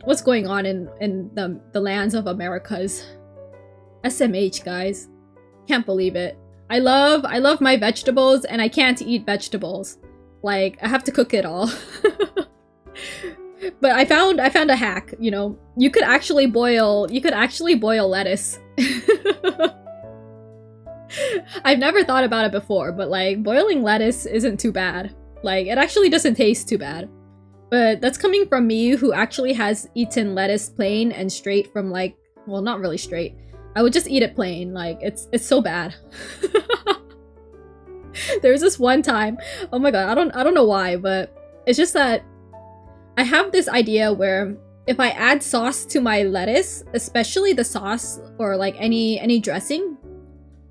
what's going on in the lands of Americas. SMH, guys. Can't believe it. I love my vegetables and I can't eat vegetables. Like I have to cook it all. But I found a hack, you know. You could actually boil lettuce. I've never thought about it before, but like boiling lettuce isn't too bad. Like it actually doesn't taste too bad. But that's coming from me who actually has eaten lettuce plain and straight from like, well, not really straight. I would just eat it plain. Like it's so bad. There was this one time, oh my god, I don't know why, but it's just that I have this idea where if I add sauce to my lettuce, especially the sauce or like any dressing,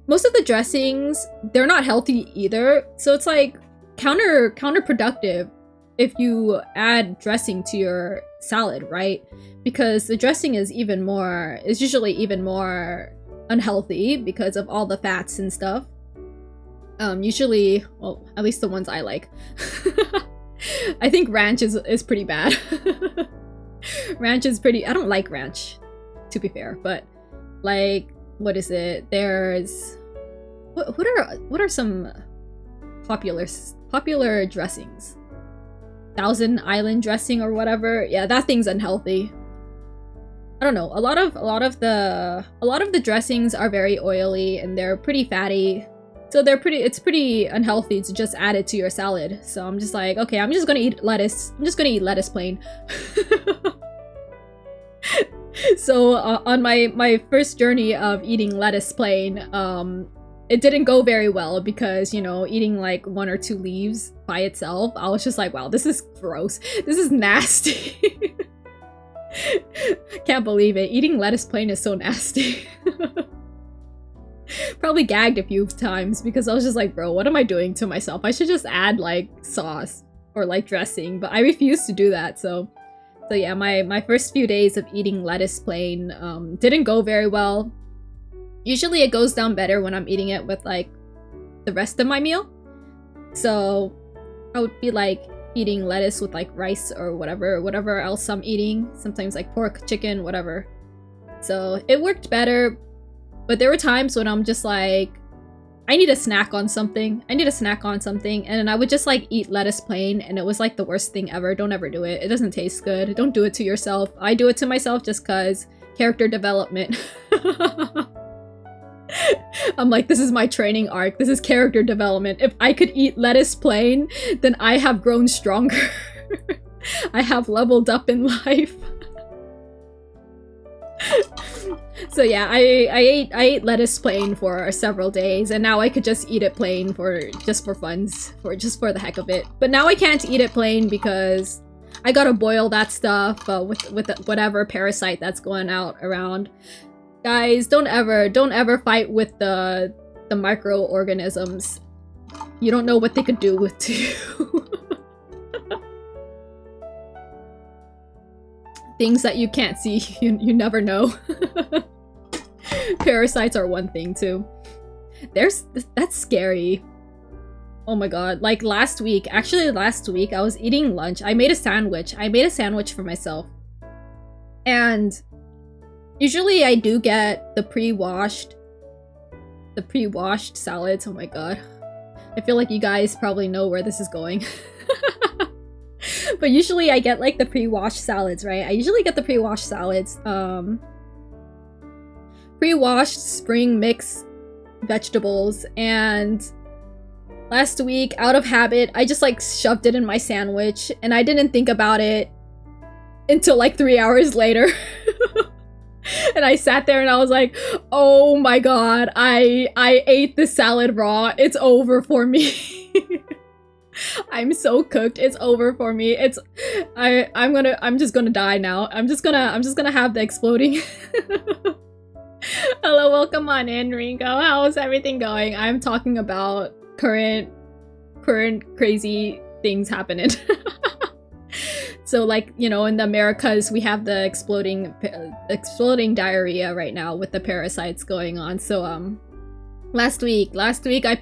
most of the dressings, they're not healthy either. So it's like counterproductive if you add dressing to your salad, right? Because the dressing is usually even more unhealthy because of all the fats and stuff. Usually, well, at least the ones I like. I think ranch is pretty bad. Ranch is pretty... I don't like ranch, to be fair, but like, what is it? There's... What are some popular dressings? Thousand Island dressing or whatever. Yeah, that thing's unhealthy. I don't know. A lot of the dressings are very oily and they're pretty fatty. So it's pretty unhealthy to just add it to your salad. So I'm just like, okay, I'm just gonna eat lettuce. I'm just gonna eat lettuce plain. So on my first journey of eating lettuce plain, it didn't go very well because, you know, eating like 1 or 2 leaves by itself, I was just like, wow, this is gross. This is nasty. Can't believe it. Eating lettuce plain is so nasty. Probably gagged a few times because I was just like, bro, what am I doing to myself? I should just add like sauce or like dressing, but I refuse to do that. So yeah, my first few days of eating lettuce plain didn't go very well. Usually it goes down better when I'm eating it with like the rest of my meal. So I would be like eating lettuce with like rice or whatever else I'm eating. Sometimes like pork, chicken, whatever. So it worked better, but there were times when I'm just like, I need a snack on something. And then I would just like eat lettuce plain, and it was like the worst thing ever. Don't ever do it. It doesn't taste good. Don't do it to yourself. I do it to myself just cause character development. I'm like, this is my training arc. This is character development. If I could eat lettuce plain, then I have grown stronger. I have leveled up in life. So yeah, I ate lettuce plain for several days, and now I could just eat it plain for funs, for the heck of it. But now I can't eat it plain because I gotta boil that stuff with whatever parasite that's going out around. Guys, don't ever fight with the microorganisms. You don't know what they could do with you. Things that you can't see, you never know. Parasites are one thing too. That's scary. Oh my god. Like last week I was eating lunch. I made a sandwich for myself. And usually I do get the pre-washed salads. Oh my god. I feel like you guys probably know where this is going. But usually I get like the pre-washed salads, right? I usually get the pre-washed salads. Pre-washed spring mix vegetables, and last week, out of habit, I just like shoved it in my sandwich, and I didn't think about it until like 3 hours later. And I sat there and I was like, oh my god, I ate the salad raw. It's over for me. I'm so cooked. It's over for me. I'm just gonna die now. I'm just gonna have the exploding. Hello, welcome on in, Ringo. How's everything going? I'm talking about current crazy things happening. So like, you know, in the Americas, we have the exploding diarrhea right now with the parasites going on. So last week I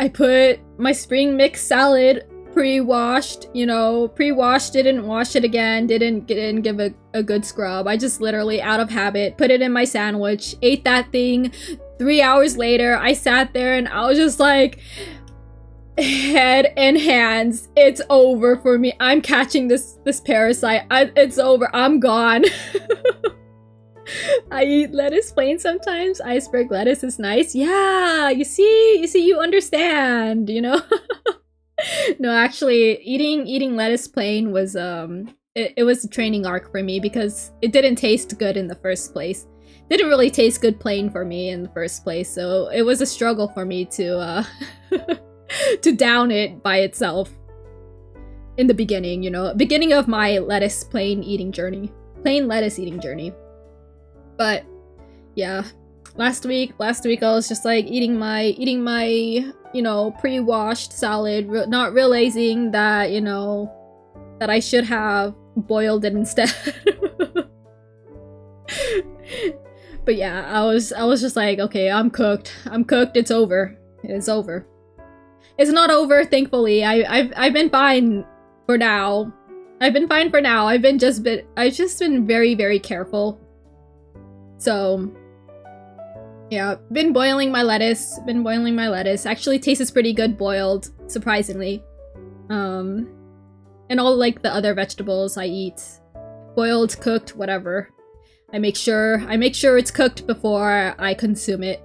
put my spring mix salad pre-washed, didn't wash it again, didn't give a good scrub. I just literally, out of habit, put it in my sandwich, ate that thing. 3 hours later, I sat there and I was just like, head and hands, it's over for me. I'm catching this parasite. It's over. I'm gone. I eat lettuce plain sometimes. Iceberg lettuce is nice. Yeah, you see, you understand, you know? No, actually, eating lettuce plain was it was a training arc for me because it didn't taste good in the first place. Didn't really taste good plain for me in the first place, so it was a struggle for me to to down it by itself in the beginning, you know, beginning of my lettuce plain lettuce eating journey. But yeah, last week I was just like eating my you know, pre-washed salad, not realizing that, you know, that I should have boiled it instead. But yeah, I was just like, okay, I'm cooked. It's over. It's over. It's not over, thankfully. I've been fine for now. I've just been very, very careful. So yeah, been boiling my lettuce. Actually tastes pretty good boiled, surprisingly. And all like the other vegetables I eat, boiled, cooked, whatever. I make sure it's cooked before I consume it.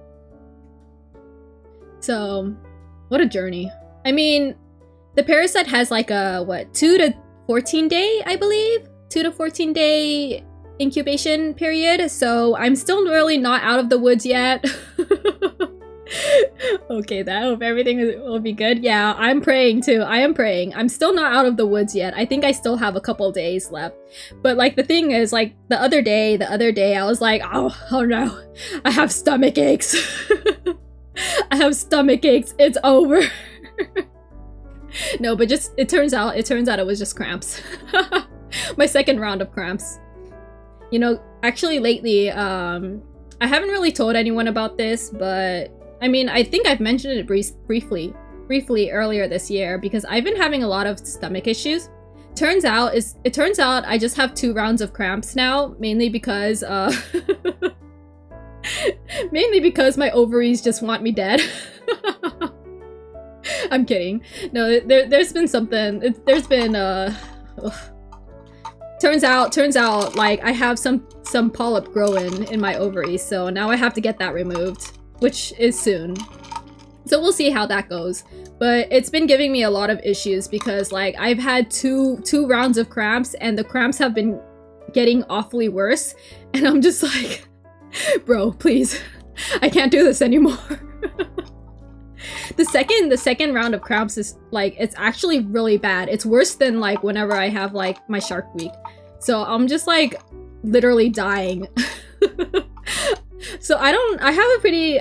So, what a journey. I mean, the parasite has like a 2 to 14 day, I believe, 2 to 14 day incubation period, so I'm still really not out of the woods yet. Okay, I hope everything will be good. Yeah, I'm praying too. I am praying. I'm still not out of the woods yet. I think I still have a couple days left. But like the thing is, like the other day I was like, oh no, I have stomach aches. I have stomach aches. It's over. No, but just it turns out it was just cramps. My second round of cramps. You know, actually lately, I haven't really told anyone about this, but I mean, I think I've mentioned it briefly. briefly earlier this year because I've been having a lot of stomach issues. Turns out I just have 2 rounds of cramps now, mainly because mainly because my ovaries just want me dead. I'm kidding. No, there's been something. There's been turns out like I have some polyp growing in my ovaries, so now I have to get that removed, which is soon. So we'll see how that goes. But it's been giving me a lot of issues because like I've had two rounds of cramps and the cramps have been getting awfully worse, and I'm just like, bro, please, I can't do this anymore. The second round of cramps is like, it's actually really bad. It's worse than like whenever I have like my shark week. So I'm just like literally dying. So I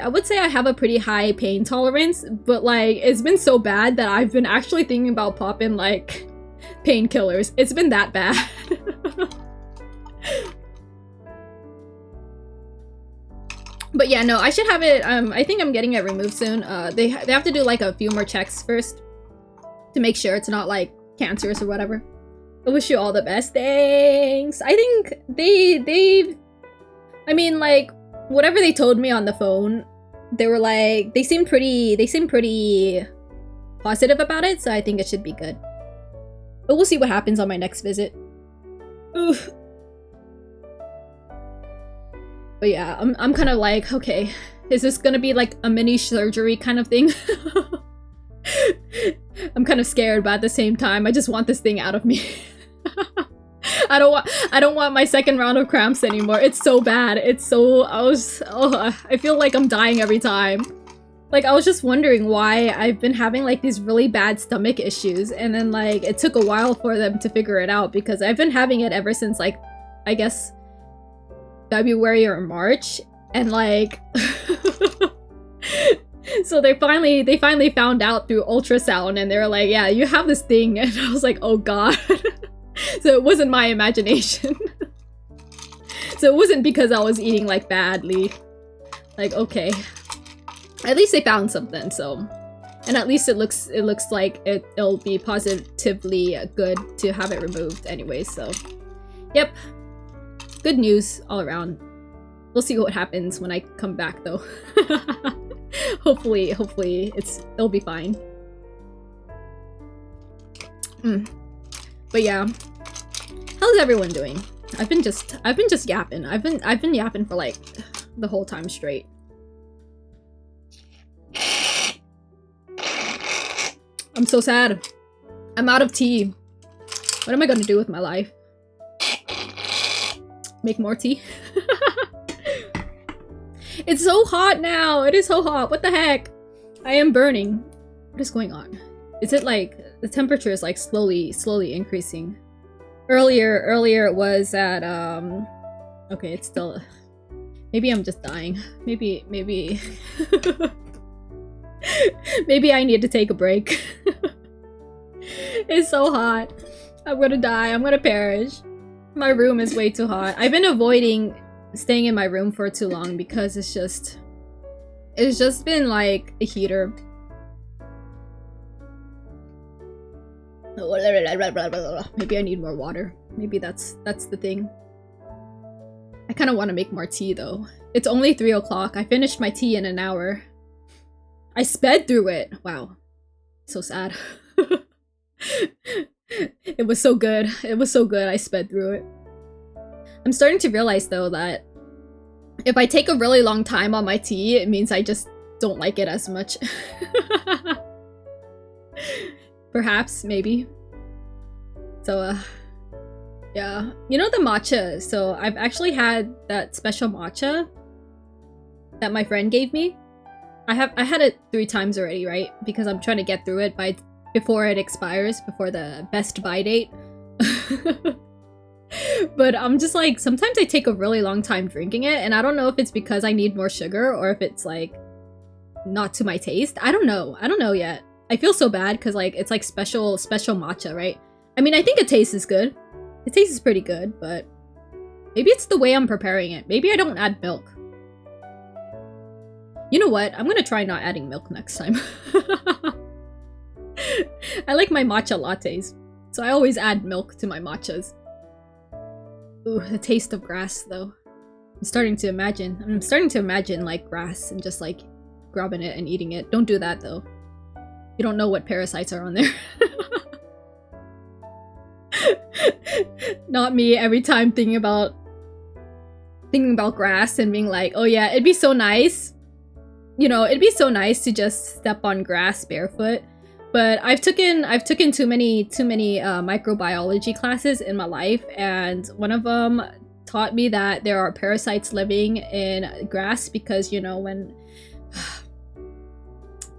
would say I have a pretty high pain tolerance, but like it's been so bad that I've been actually thinking about popping like painkillers. It's been that bad. But yeah, no, I should have it. I think I'm getting it removed soon. They have to do like a few more checks first to make sure it's not like cancerous or whatever. I wish you all the best. Thanks. I think I mean, like, whatever they told me on the phone, they were like, they seemed pretty positive about it, so I think it should be good. But we'll see what happens on my next visit. Oof. But yeah, I'm kind of like, okay, is this gonna be like a mini surgery kind of thing? I'm kind of scared, but at the same time, I just want this thing out of me. I don't want my second round of cramps anymore. It's so bad. It's so, I feel like I'm dying every time. Like, I was just wondering why I've been having like these really bad stomach issues, and then like it took a while for them to figure it out because I've been having it ever since like, I guess, February or March, and like so they finally found out through ultrasound, and they were like, yeah, you have this thing, and I was like, oh god. So it wasn't my imagination. So it wasn't because I was eating like badly. Like, okay, at least they found something. So, and at least it looks like it'll be positively good to have it removed anyway. So yep, good news all around. We'll see what happens when I come back though. hopefully it'll be fine. But yeah, how's everyone doing? I've been just yapping. I've been yapping for like the whole time straight. I'm so sad. I'm out of tea. What am I gonna do with my life? Make more tea? It's so hot now. It is so hot. What the heck? I am burning. What is going on? Is it like the temperature is like slowly increasing? Earlier it was at okay, it's still, maybe I'm just dying. Maybe maybe I need to take a break. It's so hot. I'm gonna die. I'm gonna perish. My room is way too hot. I've been avoiding staying in my room for too long because it's just been like a heater. Maybe I need more water. Maybe that's the thing. I kind of want to make more tea though. It's only 3 o'clock. I finished my tea in an hour. I sped through it. Wow. So sad. It was so good. It was so good. I sped through it. I'm starting to realize though that if I take a really long time on my tea, it means I just don't like it as much. Perhaps, maybe. So, yeah. You know the matcha? So, I've actually had that special matcha that my friend gave me. I had it 3 times already, right? Because I'm trying to get through it before it expires, before the best buy date. But I'm just like, sometimes I take a really long time drinking it, and I don't know if it's because I need more sugar or if it's like not to my taste. I don't know yet. I feel so bad because like it's like special matcha, right? I mean, I think it tastes good. It tastes pretty good, but maybe it's the way I'm preparing it. Maybe I don't add milk. You know what? I'm gonna try not adding milk next time. I like my matcha lattes, so I always add milk to my matchas. Ooh, the taste of grass though. I'm starting to imagine like grass and just like grabbing it and eating it. Don't do that though. You don't know what parasites are on there. Not me every time thinking about grass and being like, oh yeah, it'd be so nice. You know, it'd be so nice to just step on grass barefoot. But I've taken too many microbiology classes in my life, and one of them taught me that there are parasites living in grass because, you know, when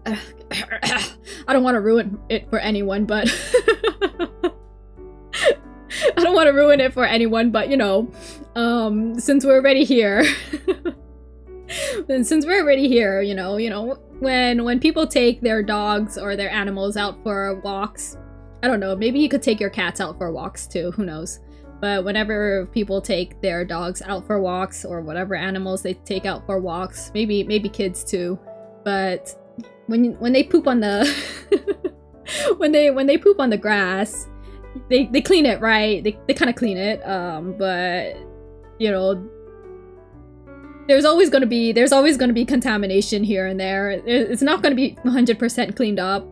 I don't want to ruin it for anyone, but I don't want to ruin it for anyone, but you know, since we're already here, you know, when people take their dogs or their animals out for walks, I don't know, maybe you could take your cats out for walks too, who knows? But whenever people take their dogs out for walks or whatever animals they take out for walks, maybe kids too, but when they poop on the when they poop on the grass, they clean it, right? They kind of clean it, but you know, there's always going to be contamination here and there. It's not going to be 100% cleaned up,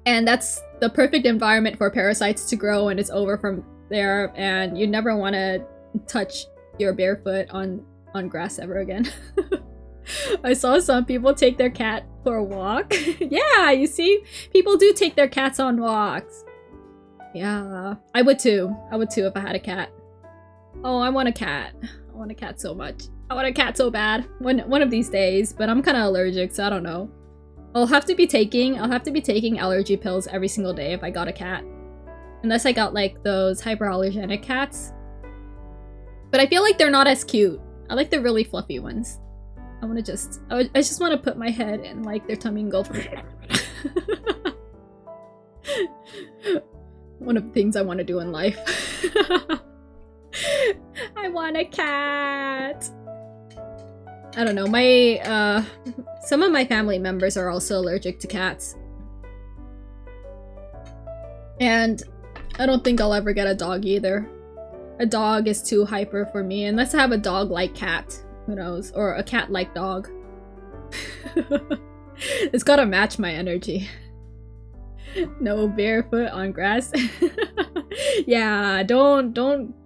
and that's the perfect environment for parasites to grow, and it's over from there, and you never want to touch your barefoot on grass ever again. I saw some people take their cat for a walk. Yeah, you see, people do take their cats on walks. Yeah, I would too if I had a cat. Oh, I want a cat. I want a cat so much. I want a cat so bad. One of these days, but I'm kind of allergic, so I don't know. I'll have to be taking allergy pills every single day if I got a cat. Unless I got like those hyperallergenic cats. But I feel like they're not as cute. I like the really fluffy ones. I just want to put my head in like their tummy and go. One of the things I want to do in life. I want a cat. I don't know, my some of my family members are also allergic to cats. And I don't think I'll ever get a dog either. A dog is too hyper for me, unless I have a dog-like cat. Who knows? Or a cat-like dog. It's gotta match my energy. No barefoot on grass. Yeah, don't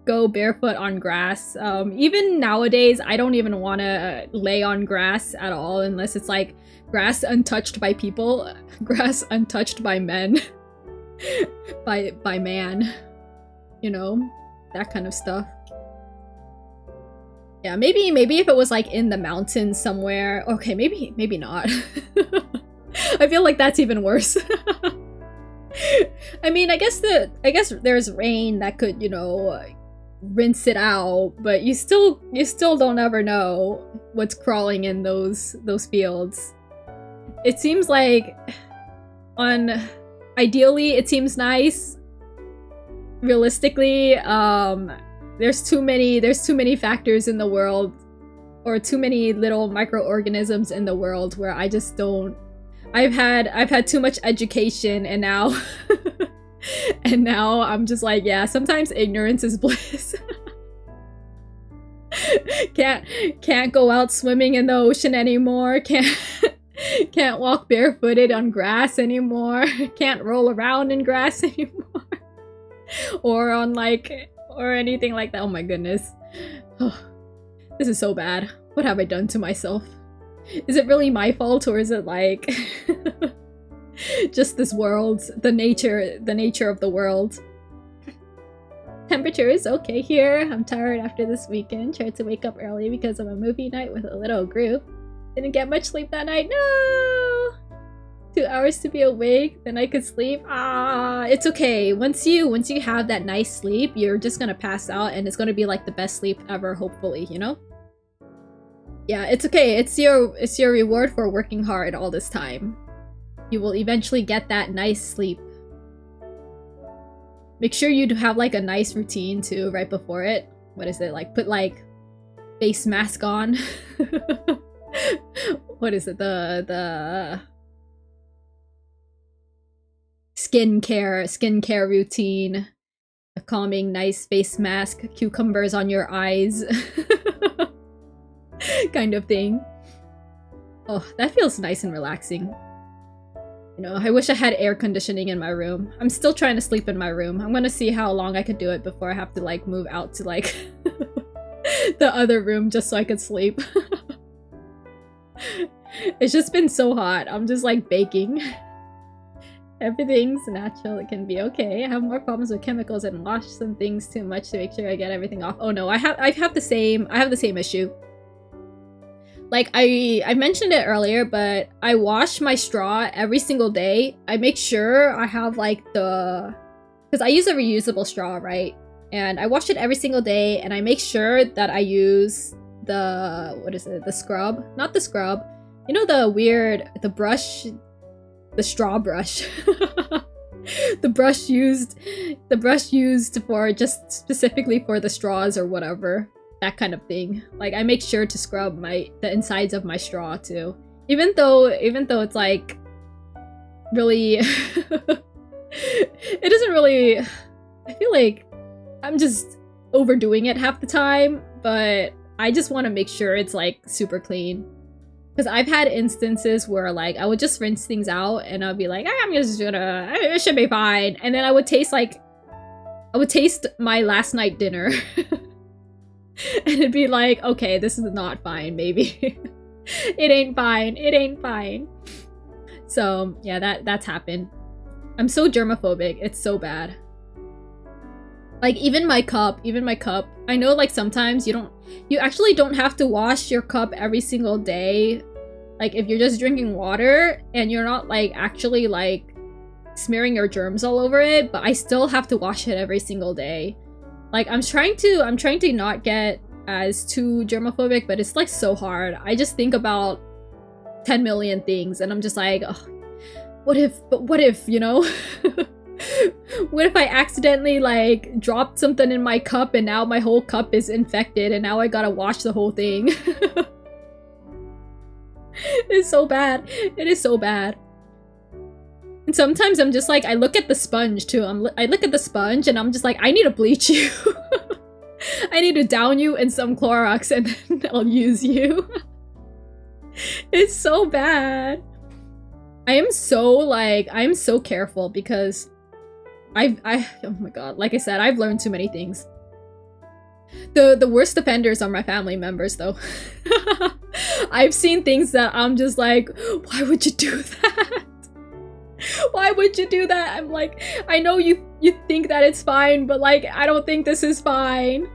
go barefoot on grass. Even nowadays, I don't even want to lay on grass at all unless it's like grass untouched by people, grass untouched by men, by man, you know, that kind of stuff. Yeah, maybe if it was like in the mountains somewhere. Okay, maybe not. I feel like that's even worse. I mean, I guess there's rain that could, you know, rinse it out, but you still don't ever know what's crawling in those fields. It seems like ideally it seems nice. Realistically, there's too many factors in the world, or too many little microorganisms in the world where I just don't. I've had too much education, and now and now I'm just like, yeah, sometimes ignorance is bliss. Can't go out swimming in the ocean anymore. Can't walk barefooted on grass anymore. Can't roll around in grass anymore. or anything like that. Oh my goodness. This is so bad. What have I done to myself? Is it really my fault, or is it like just this world, the nature of the world? Temperature is okay here. I'm tired after this weekend. Tried to wake up early because of a movie night with a little group. Didn't get much sleep that night. No! 2 hours to be awake, then I could sleep. It's okay. Once you have that nice sleep, you're just gonna pass out, and it's gonna be like the best sleep ever, hopefully, you know? Yeah, it's okay. It's your reward for working hard all this time. You will eventually get that nice sleep. Make sure you have like a nice routine too right before it. What is it? Like put like face mask on. What is it? The skincare routine, a calming, nice face mask, cucumbers on your eyes, kind of thing. Oh, that feels nice and relaxing. You know, I wish I had air conditioning in my room. I'm still trying to sleep in my room. I'm gonna see how long I could do it before I have to like move out to like the other room just so I could sleep. It's just been so hot. I'm just like baking. Everything's natural. It can be okay. I have more problems with chemicals and wash some things too much to make sure I get everything off. Oh no, I have the same issue. Like, I mentioned it earlier, but I wash my straw every single day. I make sure I have, like, because I use a reusable straw, right? And I wash it every single day, and I make sure that I use the, what is it? The scrub? Not the scrub. You know the brush? The straw brush. The brush used for just specifically for the straws or whatever. That kind of thing. Like, I make sure to scrub the insides of my straw too. Even though it's like really it doesn't really, I feel like I'm just overdoing it half the time, but I just want to make sure it's like super clean. Because I've had instances where like I would just rinse things out and I'll be like, I'm just gonna, it should be fine. And then I would taste my last night dinner. And it'd be like, okay, this is not fine, maybe. It ain't fine. So yeah, that's happened. I'm so germophobic, it's so bad. Like even my cup, I know like sometimes you actually don't have to wash your cup every single day. Like if you're just drinking water and you're not like actually like smearing your germs all over it, but I still have to wash it every single day. Like I'm trying to not get as too germophobic, but it's like so hard. I just think about 10 million things and I'm just like, oh, what if, you know? What if I accidentally like dropped something in my cup and now my whole cup is infected and now I gotta wash the whole thing? It's so bad. It is so bad. And sometimes I'm just like, I look at the sponge too. I look at the sponge and I'm just like, I need to bleach you. I need to down you in some Clorox and then I'll use you. It's so bad. I'm so careful because oh my god, like I said, I've learned too many things. The worst offenders are my family members though. I've seen things that I'm just like, why would you do that? Why would you do that? I'm like, I know you think that it's fine, but like, I don't think this is fine.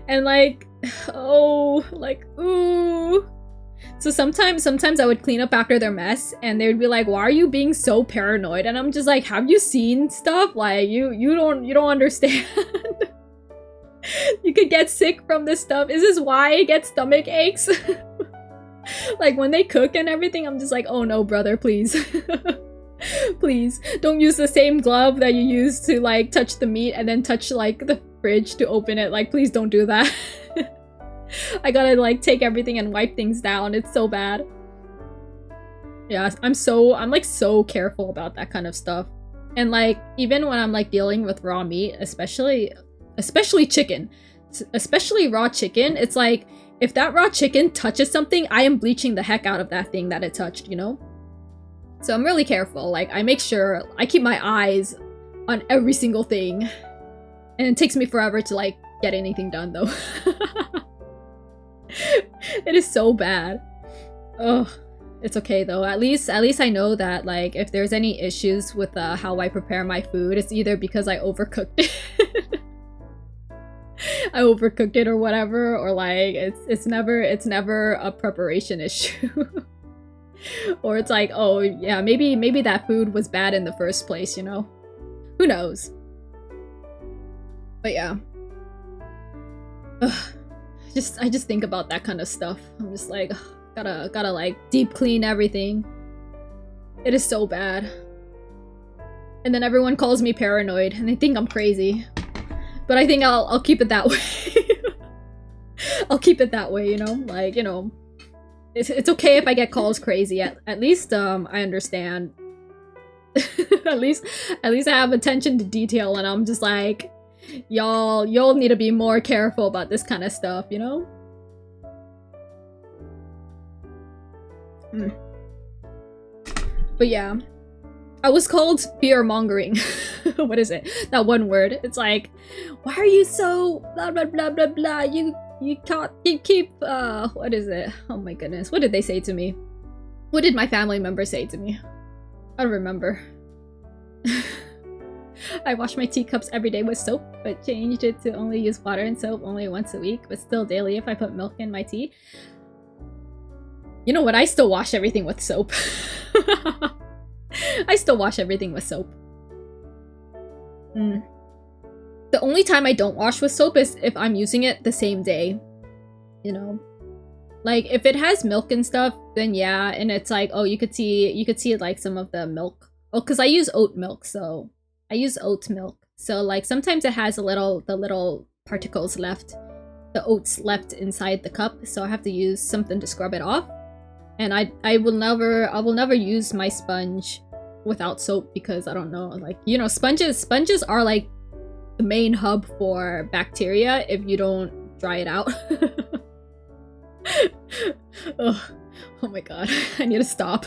And like, oh, like, ooh. So sometimes I would clean up after their mess and they would be like, why are you being so paranoid? And I'm just like, have you seen stuff? Like, you don't understand. You could get sick from this stuff. Is this why I get stomach aches? Like when they cook and everything, I'm just like, oh no, brother, please. Please don't use the same glove that you use to like touch the meat and then touch like the fridge to open it. Like, please don't do that. I gotta like take everything and wipe things down. It's so bad. Yeah, I'm like so careful about that kind of stuff. And like even when I'm like dealing with raw meat, especially chicken, especially raw chicken, it's like if that raw chicken touches something, I am bleaching the heck out of that thing that it touched, you know? So I'm really careful. Like I make sure I keep my eyes on every single thing. And it takes me forever to like get anything done though. It is so bad. Ugh. It's okay though. At least I know that like if there's any issues with how I prepare my food, it's either because I overcooked it. I overcooked it or whatever, or like it's never a preparation issue. Or it's like, oh yeah, maybe that food was bad in the first place, you know? Who knows? But yeah. Ugh. I just think about that kind of stuff. I'm just like, ugh, gotta like deep clean everything. It is so bad. And then everyone calls me paranoid and they think I'm crazy. But I think I'll keep it that way. I'll keep it that way, you know? Like, you know, it's okay if I get calls crazy. At least I understand at least I have attention to detail, and I'm just like, y'all need to be more careful about this kind of stuff, you know? But yeah, I was called fear mongering. What is it? That one word. It's like, why are you so blah blah blah blah blah? You keep what is it? Oh my goodness, what did they say to me? What did my family member say to me? I don't remember. I wash my teacups every day with soap, but changed it to only use water and soap only once a week, but still daily if I put milk in my tea. You know what? I still wash everything with soap. I still wash everything with soap. The only time I don't wash with soap is if I'm using it the same day. You know? Like, if it has milk and stuff, then yeah, and it's like, oh, you could see like some of the milk. Oh, because I use oat milk, so I use oat milk. So like sometimes it has the little particles left, the oats left inside the cup, so I have to use something to scrub it off. And I will never use my sponge without soap, because I don't know, like, you know, sponges are like the main hub for bacteria if you don't dry it out. Oh my god, I need to stop.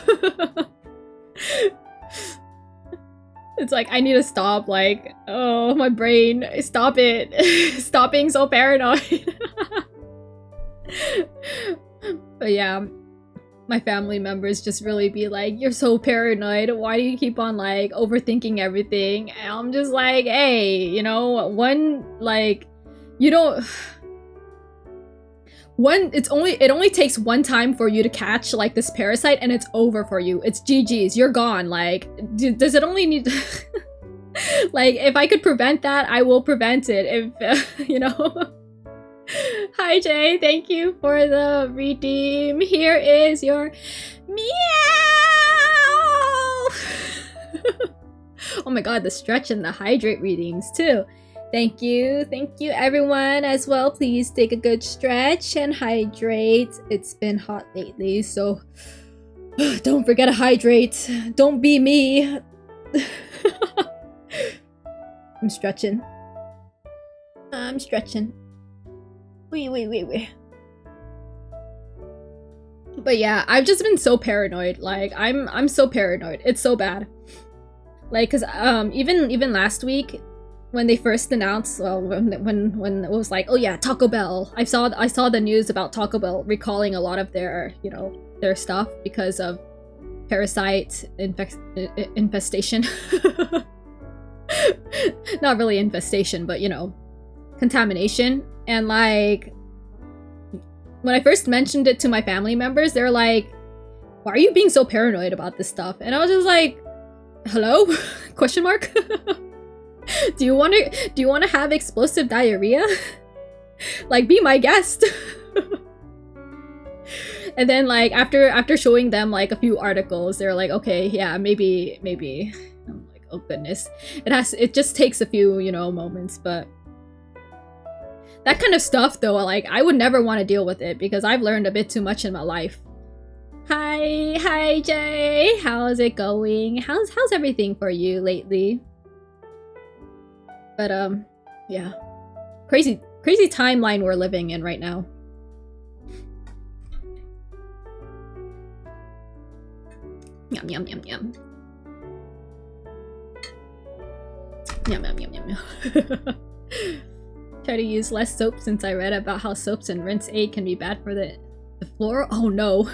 It's like, I need to stop, like, oh, my brain, stop it. Stop being so paranoid. But yeah, my family members just really be like, you're so paranoid, why do you keep on like overthinking everything? And I'm just like, hey, you know, it only takes one time for you to catch like this parasite and it's over for you. It's GG's, you're gone. Like, does it only need like, if I could prevent that, I will prevent it. If you know. Hi Jay, thank you for the redeem. Here is your meow. Oh my god, the stretch and the hydrate readings too. Thank you everyone as well. Please take a good stretch and hydrate. It's been hot lately, so don't forget to hydrate. Don't be me. I'm stretching. Wait. But yeah, I've just been so paranoid. Like, I'm so paranoid. It's so bad. Like, cause even last week, when they first announced, well, when it was like, oh yeah, Taco Bell. I saw the news about Taco Bell recalling a lot of their, you know, their stuff because of parasite infestation. Not really infestation, but you know, contamination. And like, when I first mentioned it to my family members, they're like, why are you being so paranoid about this stuff? And I was just like, hello? Question mark? Do you want to have explosive diarrhea? Like, be my guest. And then like after showing them like a few articles, they're like, okay, yeah, maybe. I'm like, oh goodness. It just takes a few, you know, moments, but that kind of stuff though, like, I would never want to deal with it because I've learned a bit too much in my life. Hi Jay, how's it going? How's everything for you lately? But yeah, crazy timeline we're living in right now. Yum yum yum yum. Yum. Try to use less soap since I read about how soaps and rinse aid can be bad for the floor. Oh no.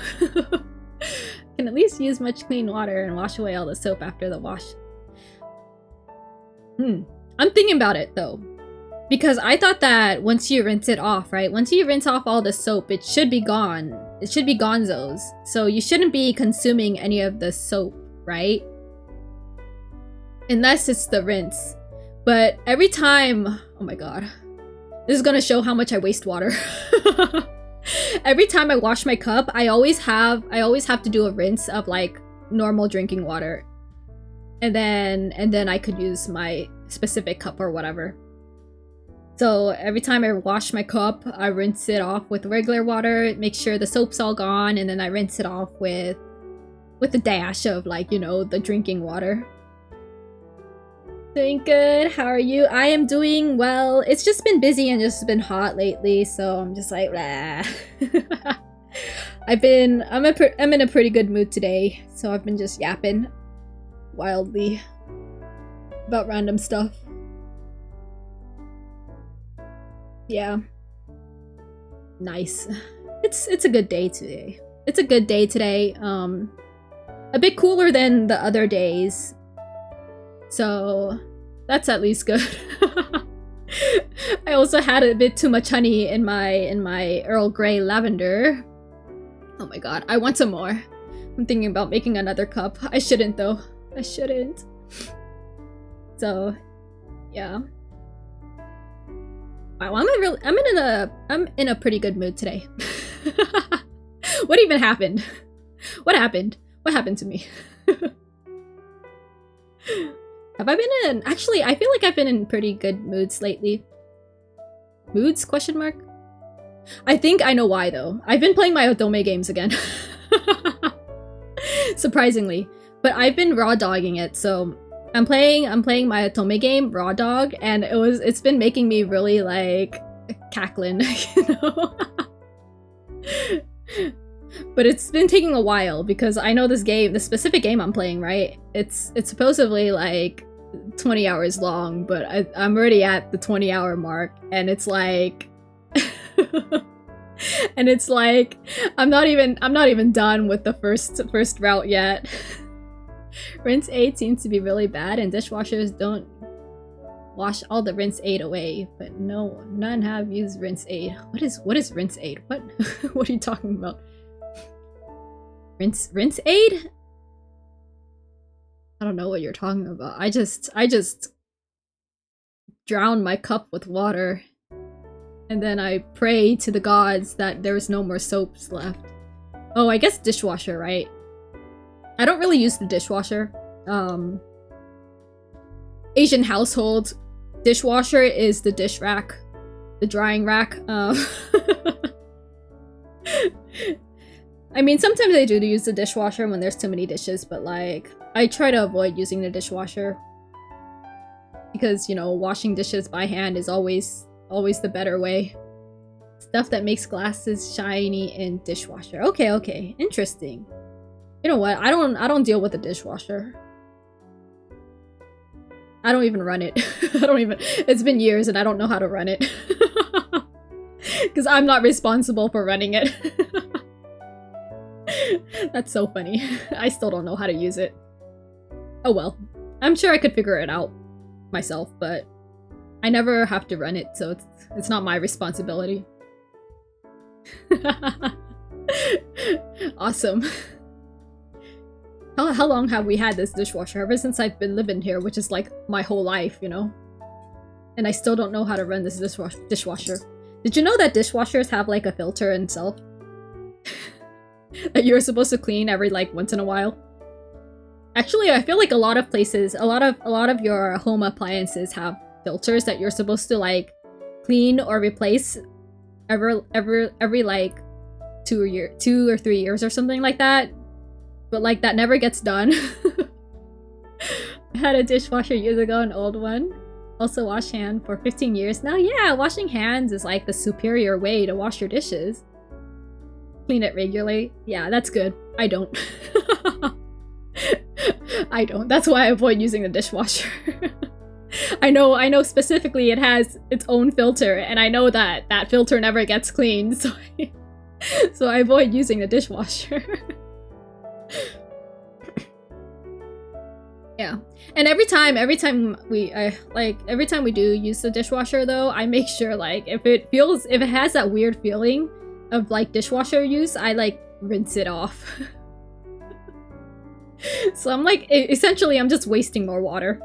Can at least use much clean water and wash away all the soap after the wash. I'm thinking about it though, because I thought that once you rinse it off, right? Once you rinse off all the soap, it should be gone. It should be gonzos. So you shouldn't be consuming any of the soap, right? Unless it's the rinse. But every time, oh my god. This is gonna show how much I waste water. Every time I wash my cup, I always have to do a rinse of like normal drinking water. And then I could use my specific cup or whatever. So every time I wash my cup, I rinse it off with regular water, make sure the soap's all gone, and then I rinse it off with a dash of like, you know, the drinking water. Doing good. How are you? I am doing well. It's just been busy and just been hot lately, so I'm just like, blah. I'm in a pretty good mood today, so I've been just yapping wildly about random stuff. Yeah. Nice. It's a good day today. It's a good day today. A bit cooler than the other days. So that's at least good. I also had a bit too much honey in my Earl Grey lavender. Oh my god, I want some more. I'm thinking about making another cup. I shouldn't though. I shouldn't. So, yeah. Wow, I'm in a pretty good mood today. What even happened? What happened? What happened to me? Have I been in? Actually, I feel like I've been in pretty good moods lately. Moods? Question mark? I think I know why though. I've been playing my Otome games again. Surprisingly. But I've been raw dogging it, so I'm playing my Otome game, Raw Dog, and it's been making me really like cackling, you know? But it's been taking a while because I know this game, the specific game I'm playing, right? It's supposedly like 20 hours long, but I'm already at the 20-hour mark, and it's like and it's like I'm not even done with the first route yet. Rinse aid seems to be really bad, and dishwashers don't wash all the rinse aid away, but none have used rinse aid. What is rinse aid? What what are you talking about? Rinse aid? I don't know what you're talking about. I just drown my cup with water, and then I pray to the gods that there's no more soaps left. Oh, I guess dishwasher, right? I don't really use the dishwasher. Asian household dishwasher is the dish rack, the drying rack. I mean, sometimes I do use the dishwasher when there's too many dishes, but like, I try to avoid using the dishwasher because, you know, washing dishes by hand is always the better way. Stuff that makes glasses shiny in dishwasher. Okay, interesting. You know what? I don't deal with the dishwasher. I don't even run it. It's been years and I don't know how to run it. Because I'm not responsible for running it. That's so funny. I still don't know how to use it. Oh well. I'm sure I could figure it out myself, but I never have to run it, so it's not my responsibility. Awesome. How long have we had this dishwasher? Ever since I've been living here, which is like my whole life, you know? And I still don't know how to run this dishwasher. Did you know that dishwashers have like a filter itself? That you're supposed to clean every like once in a while? Actually, I feel like a lot of places, a lot of your home appliances have filters that you're supposed to like clean or replace every like 2 or 3 years or something like that. But like that never gets done. I had a dishwasher years ago, an old one. Also wash hand for 15 years now. Yeah, washing hands is like the superior way to wash your dishes. Clean it regularly. Yeah, that's good. I don't. I don't. That's why I avoid using the dishwasher. I know specifically it has its own filter, and I know that that filter never gets cleaned, so I avoid using the dishwasher. Yeah, and every time we do use the dishwasher though, I make sure like if it has that weird feeling of like dishwasher use, I like rinse it off. So I'm like, essentially I'm just wasting more water.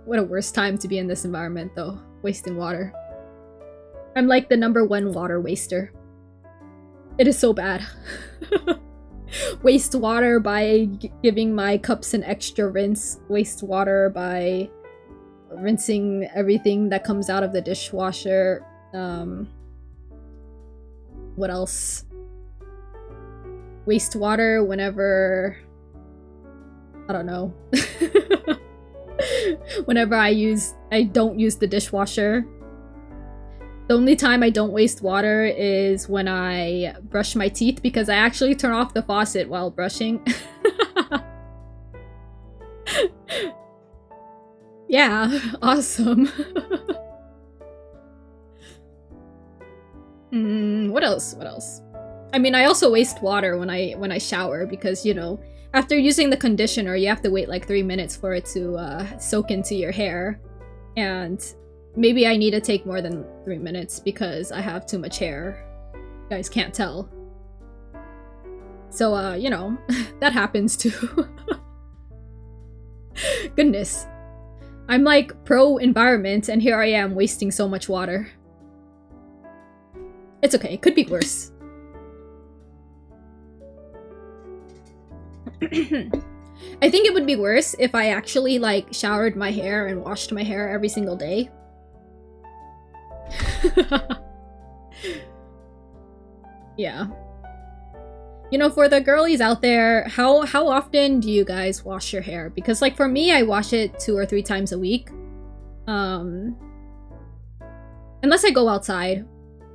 What a worse time to be in this environment though, wasting water. I'm like the #1 water waster. It is so bad. Waste water by giving my cups an extra rinse. Waste water by rinsing everything that comes out of the dishwasher. What else? Waste water whenever... I don't know. Whenever I don't use the dishwasher. The only time I don't waste water is when I brush my teeth, because I actually turn off the faucet while brushing. Yeah, awesome. What else? What else? I mean, I also waste water when I shower because, you know, after using the conditioner, you have to wait like 3 minutes for it to soak into your hair. And maybe I need to take more than 3 minutes because I have too much hair. You guys can't tell. So, you know, that happens too. Goodness. I'm like pro-environment and here I am wasting so much water. It's okay, it could be worse. I think it would be worse if I actually like showered my hair and washed my hair every single day. Yeah. You know, for the girlies out there, how often do you guys wash your hair? Because like for me, I wash it 2 or 3 times a week. Unless I go outside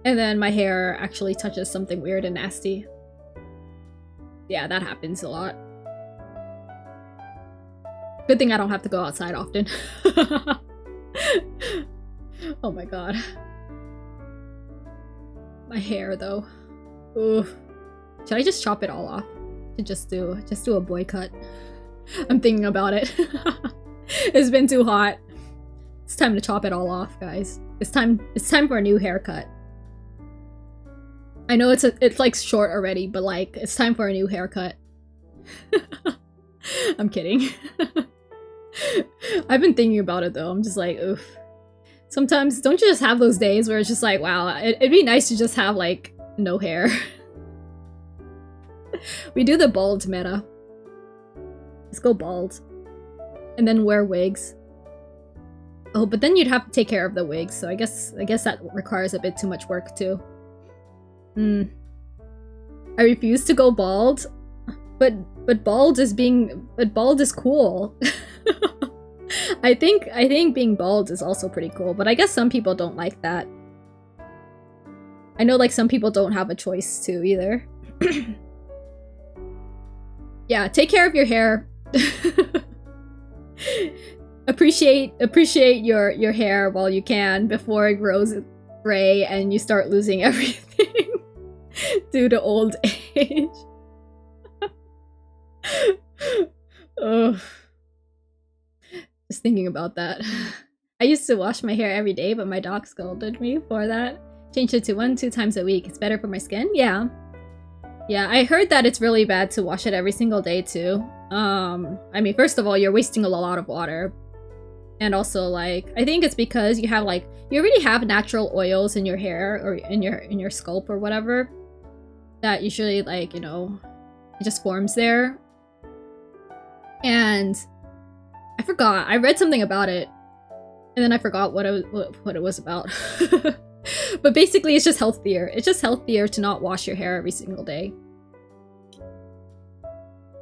and then my hair actually touches something weird and nasty. Yeah, that happens a lot. Good thing I don't have to go outside often. Oh my god. My hair though. Ooh. Should I just chop it all off? To just do a boycott. I'm thinking about it. It's been too hot. It's time to chop it all off, guys. It's time for a new haircut. I know it's like short already, but like it's time for a new haircut. I'm kidding. I've been thinking about it though. I'm just like, oof. Sometimes don't you just have those days where it's just like, wow, it'd be nice to just have like no hair. We do the bald meta. Let's go bald. And then wear wigs. Oh, but then you'd have to take care of the wigs, so I guess that requires a bit too much work too. I refuse to go bald, but bald is cool. I think being bald is also pretty cool, but I guess some people don't like that. I know like some people don't have a choice too either. Yeah, take care of your hair. appreciate your hair while you can before it grows gray and you start losing everything due to old age. Oh, just thinking about that. I used to wash my hair every day, but my doc scolded me for that. Changed it to 1-2 times a week. It's better for my skin. Yeah, I heard that it's really bad to wash it every single day too. I mean, first of all, you're wasting a lot of water. And also, like, I think it's because you have, like, you already have natural oils in your hair or in your scalp or whatever. That usually, like, you know, it just forms there. And I forgot. I read something about it. And then I forgot what it was about. But basically, it's just healthier. It's just healthier to not wash your hair every single day.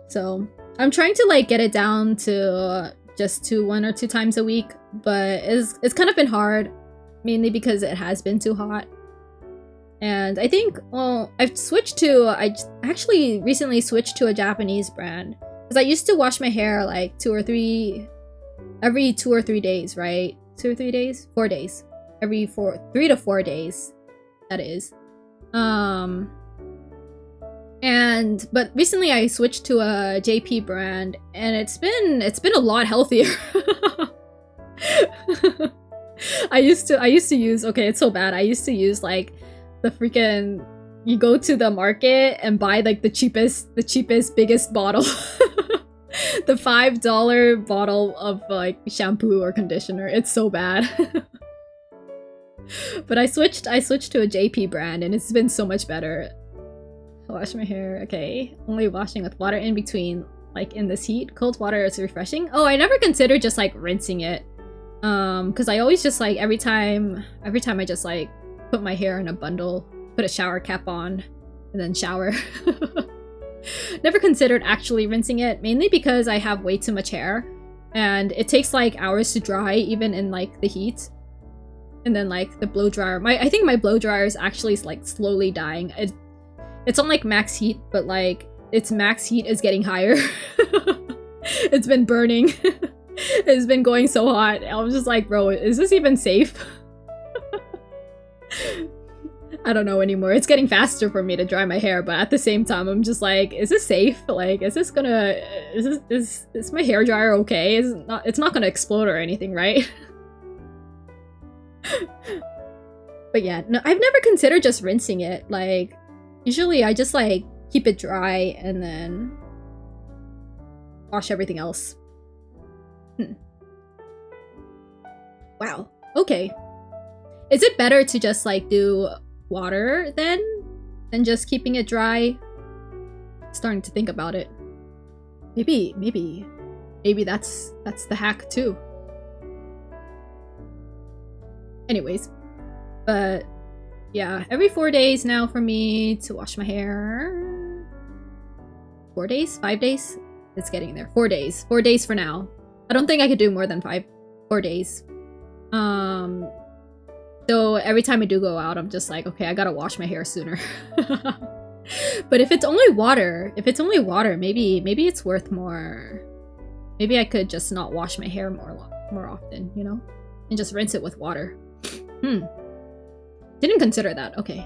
So, I'm trying to, like, get it down to just to 1 or 2 times a week, but it's kind of been hard, mainly because it has been too hot. And I think, well, I actually recently switched to a Japanese brand, because I used to wash my hair like every 2 or 3 days, right? 2 or 3 days? 4 days. Every 3 to 4 days, that is. But recently I switched to a JP brand, and it's been a lot healthier. I used to use, okay, it's so bad. I used to use like the freaking, you go to the market and buy like the cheapest biggest bottle. The $5 bottle of like shampoo or conditioner. It's so bad. But I switched to a JP brand, and it's been so much better. Wash my hair, okay. Only washing with water in between, like in this heat. Cold water is refreshing. Oh, I never considered just like rinsing it. Because I always just like every time I just like put my hair in a bundle, put a shower cap on, and then shower. Never considered actually rinsing it, mainly because I have way too much hair. and it takes like hours to dry even in like the heat. And then like the blow dryer, I think my blow dryer is actually like slowly dying. It's on like max heat, but like its max heat is getting higher. It's been burning. It's been going so hot. I was just like, bro, is this even safe? I don't know anymore. It's getting faster for me to dry my hair, but at the same time, I'm just like, is this safe? Like, is this gonna, is my hair dryer okay? It's not gonna explode or anything, right? But yeah, no, I've never considered just rinsing it. Like, usually I just like keep it dry and then wash everything else. Wow. Okay. Is it better to just like do water then than just keeping it dry? Starting to think about it. Maybe that's the hack too. Anyways, but yeah, every 4 days now for me to wash my hair. 4 days? 5 days? It's getting there. 4 days. 4 days for now. I don't think I could do more than 4 days. So every time I do go out, I'm just like, okay, I gotta wash my hair sooner. But if it's only water, maybe it's worth more. Maybe I could just not wash my hair more often, you know? And just rinse it with water. Didn't consider that. Okay.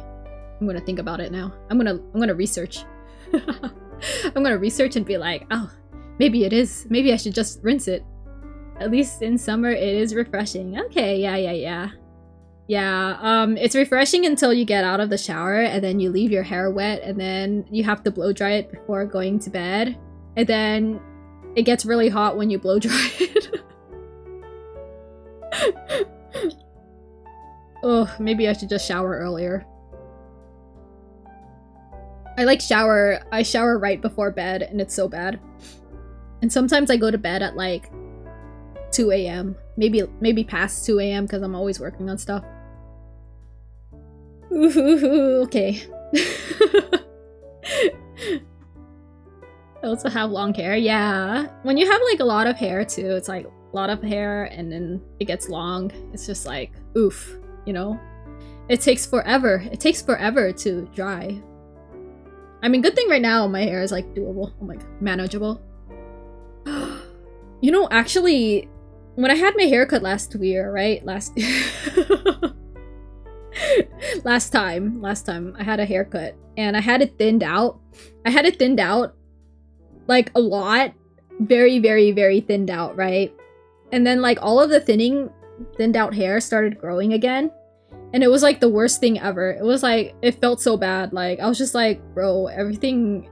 I'm gonna think about it now. I'm gonna research. I'm gonna research and be like, oh, maybe it is. Maybe I should just rinse it. At least in summer, it is refreshing. Okay, yeah. Yeah, it's refreshing until you get out of the shower and then you leave your hair wet and then you have to blow dry it before going to bed. And then it gets really hot when you blow dry it. Oh, maybe I should just shower earlier. I shower right before bed and it's so bad. And sometimes I go to bed at like 2 a.m. Maybe past 2 a.m. because I'm always working on stuff. Ooh, okay. I also have long hair. Yeah. When you have like a lot of hair too, it's like a lot of hair and then it gets long. It's just like, oof, you know? It takes forever. It takes forever to dry. I mean, good thing right now my hair is like doable. I'm like manageable. You know, actually, when I had my haircut last year, right? Last time I had a haircut and I had it thinned out. Like a lot. Very, very, very thinned out, right? And then like all of the thinned out hair started growing again. And it was like the worst thing ever. It was like, it felt so bad. Like, I was just like, bro, everything...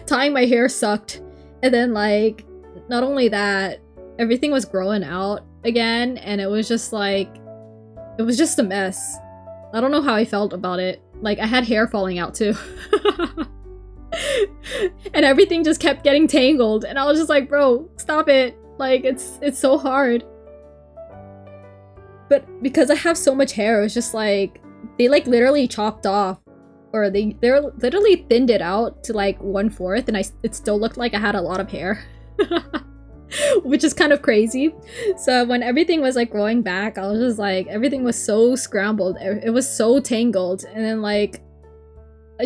Tying my hair sucked. And then like, not only that, everything was growing out again. And it was just like, it was just a mess. I don't know how I felt about it. Like, I had hair falling out too. And everything just kept getting tangled. And I was just like, bro, stop it. Like, it's so hard. But because I have so much hair, it's just like, they like literally chopped off, or they're literally thinned it out to like 1/4, and it still looked like I had a lot of hair. Which is kind of crazy. So when everything was like growing back, I was just like, everything was so scrambled. It was so tangled. And then like, I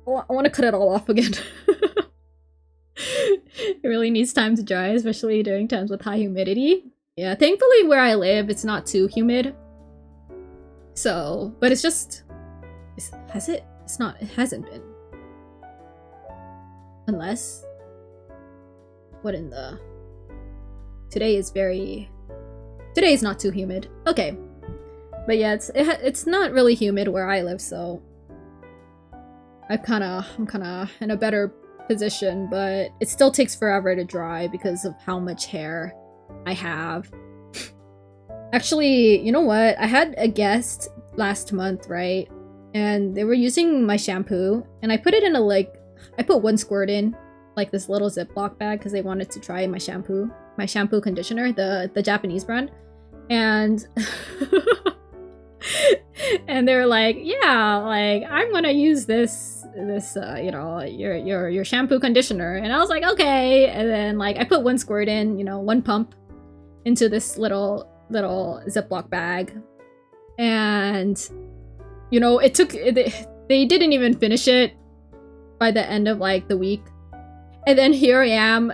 want to cut it all off again. It really needs time to dry, especially during times with high humidity. Yeah, thankfully where I live, it's not too humid. So, but it's just... has it? It's not, it hasn't been. Unless... what in the... Today is not too humid. Okay. But yeah, it's not really humid where I live, so... I'm kinda in a better position, but it still takes forever to dry because of how much hair I have. Actually, you know what? I had a guest last month, right? And they were using my shampoo, and I put it in I put 1 squirt in, like this little Ziploc bag, because they wanted to try my shampoo conditioner, the Japanese brand. And and they're like, yeah, like, I'm gonna use this you know, your shampoo conditioner. And I was like, okay. And then like I put one squirt in, you know, one pump into this little Ziploc bag. And you know, they didn't even finish it by the end of like the week. And then here I am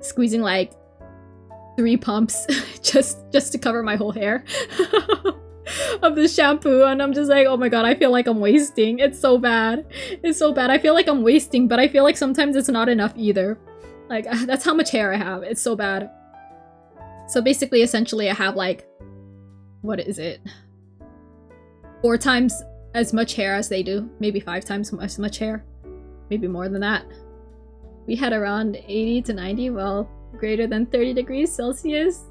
squeezing like 3 pumps just to cover my whole hair of the shampoo, and I'm just like, oh my god, I feel like I'm wasting. It's so bad. It's so bad. I feel like I'm wasting, but I feel like sometimes it's not enough either. Like that's how much hair I have. It's so bad. So basically, essentially, I have like, what is it? 4 times as much hair as they do. Maybe 5 times as much hair. Maybe more than that. We had around 80 to 90, well, greater than 30 degrees Celsius.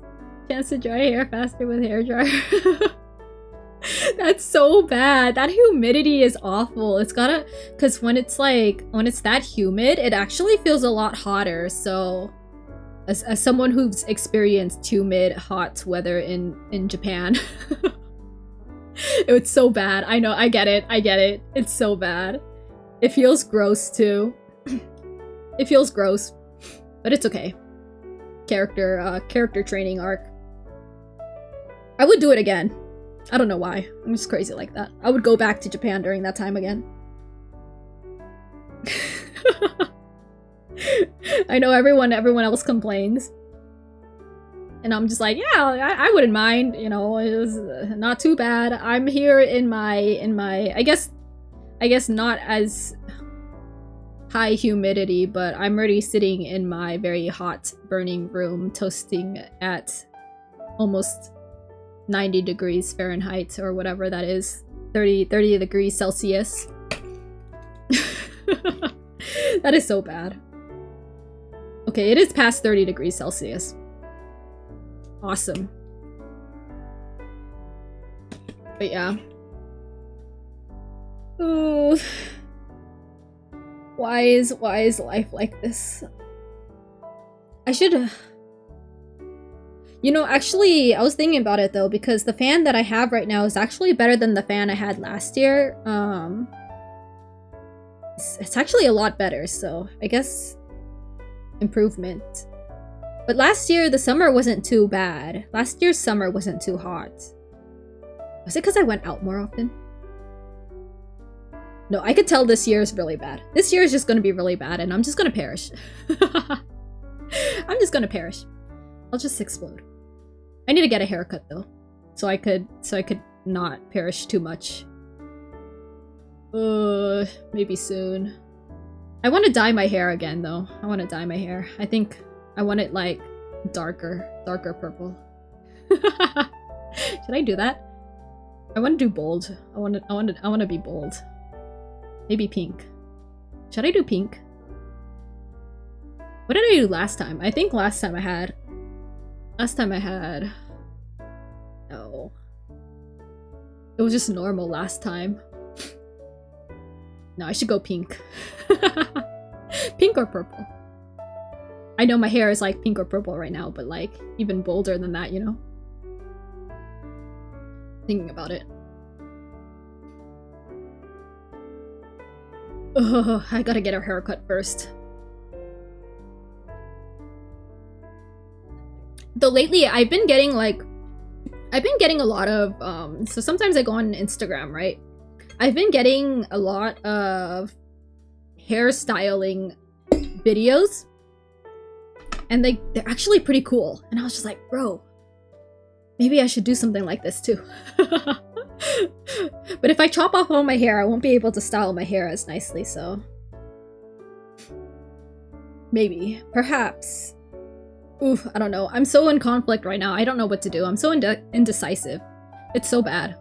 Chance to dry hair faster with hair dryer. That's so bad. That humidity is awful. It's gotta, because when it's that humid, it actually feels a lot hotter. So as someone who's experienced humid, hot weather in Japan, it's so bad. I know, I get it. It's so bad. It feels gross too. It feels gross, but it's okay. Character training arc. I would do it again. I don't know why. I'm just crazy like that. I would go back to Japan during that time again. I know everyone else complains. And I'm just like, yeah, I wouldn't mind, you know, it was not too bad. I'm here in my I guess not as high humidity, but I'm already sitting in my very hot burning room toasting at almost 90 degrees Fahrenheit or whatever that is, 30 degrees Celsius. That is so bad. Okay, it is past 30 degrees Celsius. Awesome. But yeah. Ooh. Why is life like this? I should... You know, actually, I was thinking about it though, because the fan that I have right now is actually better than the fan I had last year. It's actually a lot better, so I guess improvement. But last year, the summer wasn't too bad. Last year's summer wasn't too hot. Was it because I went out more often? No, I could tell this year is really bad. This year is just going to be really bad, and I'm just going to perish. I'm just going to perish. I'll just explode. I need to get a haircut though, so I could not perish too much. Maybe soon. I want to dye my hair again though. I want to dye my hair. I think I want it like darker purple. Should I do that? I want to do bold. I want to be bold. Maybe pink. Should I do pink? What did I do last time? I think last time I had... No. It was just normal last time. No, I should go pink. Pink or purple. I know my hair is like pink or purple right now, but like even bolder than that, you know? Thinking about it. Ugh, I gotta get a haircut first. Though lately I've been getting a lot of so sometimes I go on Instagram, right? I've been getting a lot of hairstyling videos, and they're actually pretty cool, and I was just like, bro, maybe I should do something like this too. But if I chop off all my hair, I won't be able to style my hair as nicely, so maybe, perhaps. Oof, I don't know. I'm so in conflict right now. I don't know what to do. I'm so indecisive. It's so bad.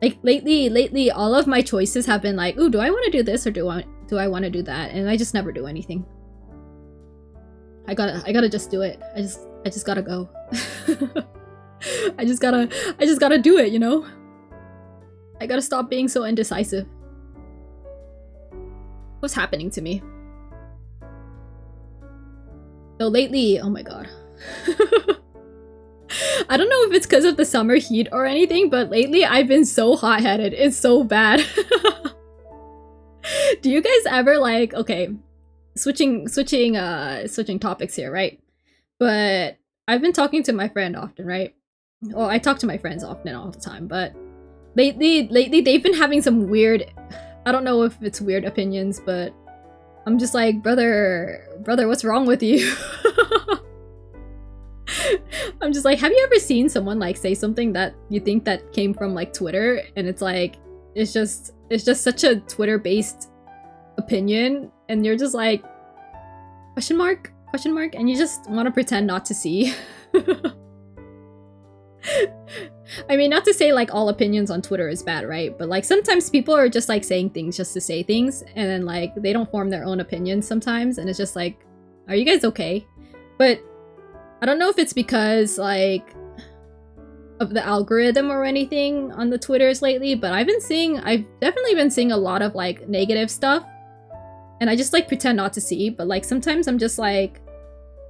Like lately, all of my choices have been like, ooh, do I want to do this or do I want to do that? And I just never do anything. I gotta just do it. I just gotta go. I just gotta do it, you know? I gotta stop being so indecisive. What's happening to me? So lately, oh my god. I don't know if it's because of the summer heat or anything, but lately I've been so hot-headed. It's so bad. Do you guys ever like, okay, switching topics here, right? But I've been talking to my friend often, right? Well, I talk to my friends often all the time, but lately they've been having some weird, I don't know if it's weird opinions, but I'm just like, brother, what's wrong with you? I'm just like, have you ever seen someone like say something that you think that came from like Twitter, and it's like, it's just such a Twitter-based opinion, and you're just like, question mark, and you just want to pretend not to see. I mean, not to say like all opinions on Twitter is bad, right? But like sometimes people are just like saying things just to say things, and then like they don't form their own opinions sometimes, and it's just like, are you guys okay? But I don't know if it's because like of the algorithm or anything on the Twitters lately, but I've definitely been seeing a lot of like negative stuff, and I just like pretend not to see. But like sometimes I'm just like,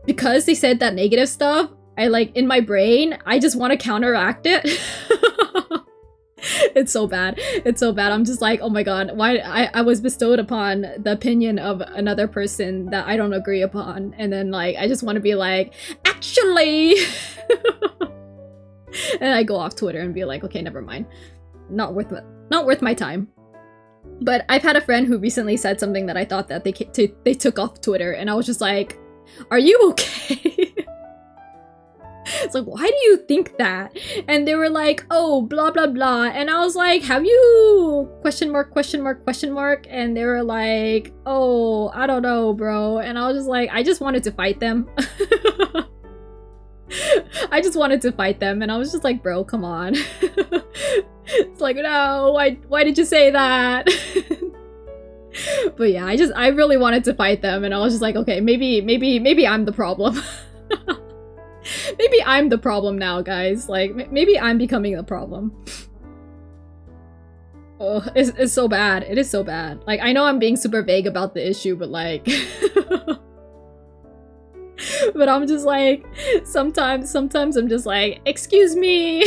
because they said that negative stuff, I like, in my brain, I just want to counteract it. It's so bad. It's so bad. I'm just like, oh my god, why I was bestowed upon the opinion of another person that I don't agree upon, and then like I just want to be like, actually. And I go off Twitter and be like, okay, never mind. Not worth my time. But I've had a friend who recently said something that I thought that they took off Twitter, and I was just like, are you okay? It's like, why do you think that? And they were like, oh, blah, blah, blah. And I was like, have you ... And they were like, oh, I don't know, bro. And I was just like, I just wanted to fight them. I just wanted to fight them. And I was just like, bro, come on. It's like, no, why did you say that? But yeah, I really wanted to fight them. And I was just like, okay, maybe I'm the problem. Maybe I'm the problem now, guys. Like, maybe I'm becoming the problem. Oh, it's so bad. It is so bad. Like, I know I'm being super vague about the issue, but like... But I'm just like, sometimes I'm just like, excuse me.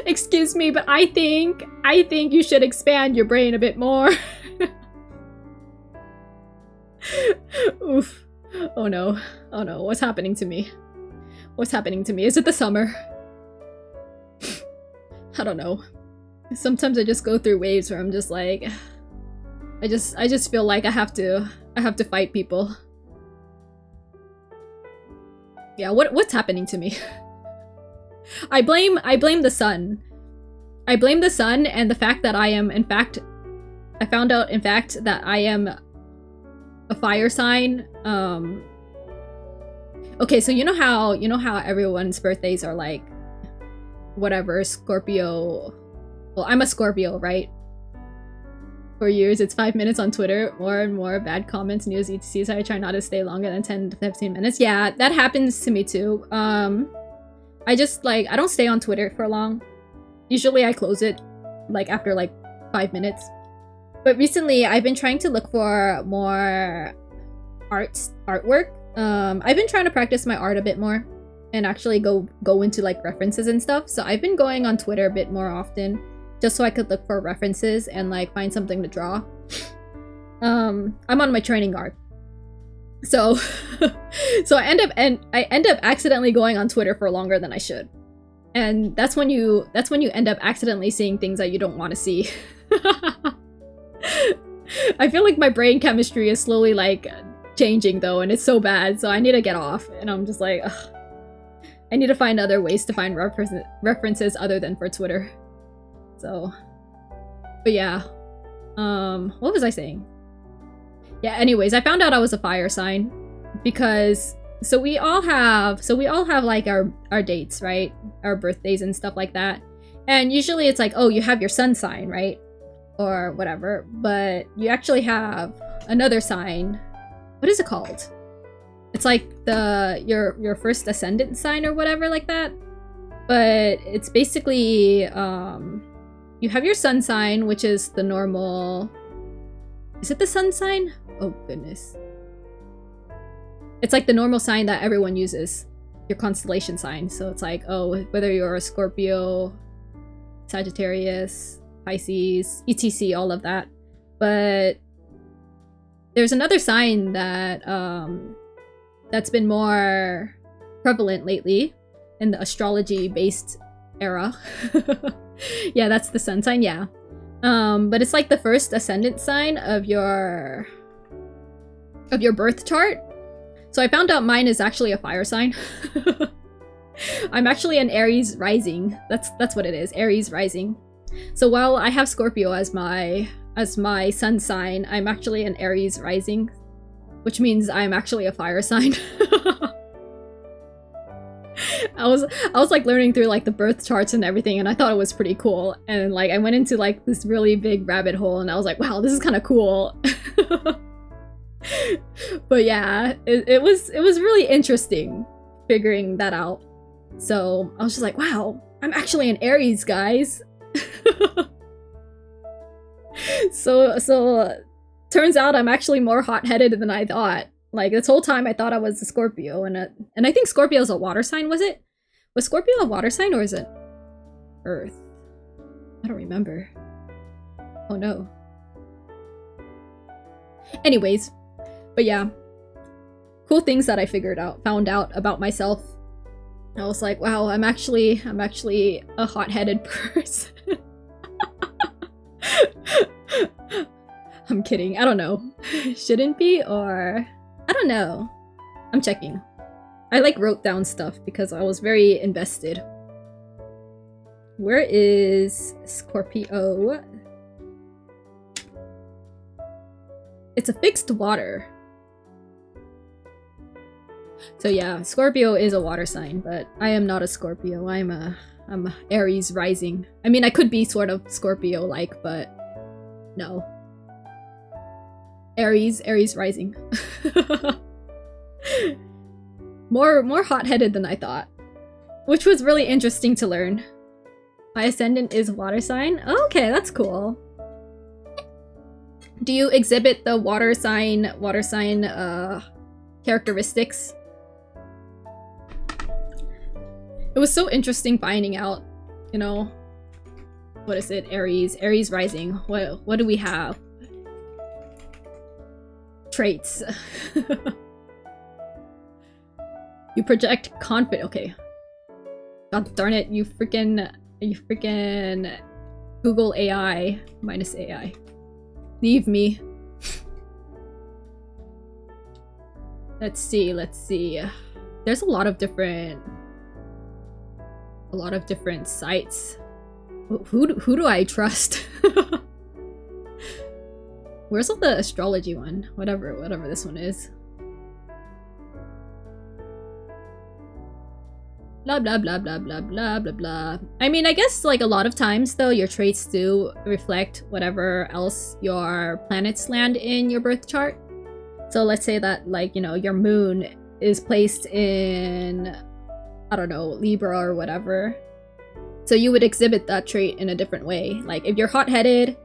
Excuse me, but I think you should expand your brain a bit more. Oof. Oh no. Oh no, what's happening to me? What's happening to me? Is it the summer? I don't know. Sometimes I just go through waves where I'm just like, I just feel like I have to fight people. Yeah, what's happening to me? I blame the sun. I blame the sun and the fact that I am, in fact, I found out in fact that I am a fire sign. Okay, so you know how everyone's birthdays are like whatever, Scorpio. Well, I'm a Scorpio, right? For years, it's 5 minutes on Twitter, more and more bad comments, news, etc. So I try not to stay longer than 10 to 15 minutes. Yeah, that happens to me too. I just like, I don't stay on Twitter for long. Usually I close it like after like 5 minutes. But recently I've been trying to look for more artwork. I've been trying to practice my art a bit more and actually go into like references and stuff. So I've been going on Twitter a bit more often just so I could look for references and like find something to draw. I'm on my training art. So so I end up accidentally going on Twitter for longer than I should. And that's when you end up accidentally seeing things that you don't want to see. I feel like my brain chemistry is slowly like changing though, and it's so bad, so I need to get off. And I'm just like, ugh. I need to find other ways to find references other than for Twitter. So, but yeah. What was I saying? Yeah, anyways, I found out I was a fire sign because so we all have like our dates, right? Our birthdays and stuff like that. And usually it's like, oh, you have your sun sign, right? Or whatever, but you actually have another sign. What is it called? It's like your first ascendant sign or whatever like that. But it's basically you have your sun sign, which is the normal. Is it the sun sign? Oh goodness. It's like the normal sign that everyone uses. Your constellation sign. So it's like, oh, whether you're a Scorpio, Sagittarius, Pisces, etc, all of that. But there's another sign that that's been more prevalent lately in the astrology-based era. Yeah, that's the sun sign, yeah. But it's like the first ascendant sign of your birth chart. So I found out mine is actually a fire sign. I'm actually an Aries rising. That's what it is, Aries rising. So while I have Scorpio as my sun sign, I'm actually an Aries rising, which means I'm actually a fire sign. I was like learning through like the birth charts and everything, and I thought it was pretty cool. And like I went into like this really big rabbit hole, and I was like, wow, this is kind of cool. But yeah, it was really interesting figuring that out. So I was just like, wow, I'm actually an Aries, guys. So turns out I'm actually more hot-headed than I thought. Like this whole time I thought I was a Scorpio, and I think Scorpio is a water sign. Was Scorpio a water sign, or is it Earth? I don't remember. Oh no. Anyways, but yeah, cool things that I found out about myself. I was like, wow, I'm actually a hot-headed person. I'm kidding. I don't know. Shouldn't be, or I don't know. I'm checking. I like wrote down stuff because I was very invested. Where is Scorpio? It's a fixed water. So yeah, Scorpio is a water sign, but I am not a Scorpio. I'm Aries rising. I mean, I could be sort of Scorpio-like, but no. Aries rising. More hot-headed than I thought, which was really interesting to learn. My ascendant is water sign. Okay, that's cool. Do you exhibit the water sign characteristics? It was so interesting finding out, you know, what is it? Aries rising. What do we have? Traits. You project confidence. Okay. God darn it! You freaking Google AI minus AI. Leave me. Let's see. There's a lot of different sites. Who do I trust? Where's the astrology one? Whatever this one is. Blah blah blah blah blah blah blah blah. I mean, I guess like a lot of times though, your traits do reflect whatever else your planets land in your birth chart. So let's say that, like, you know, your moon is placed in, I don't know, Libra or whatever. So you would exhibit that trait in a different way. Like if you're hot-headed,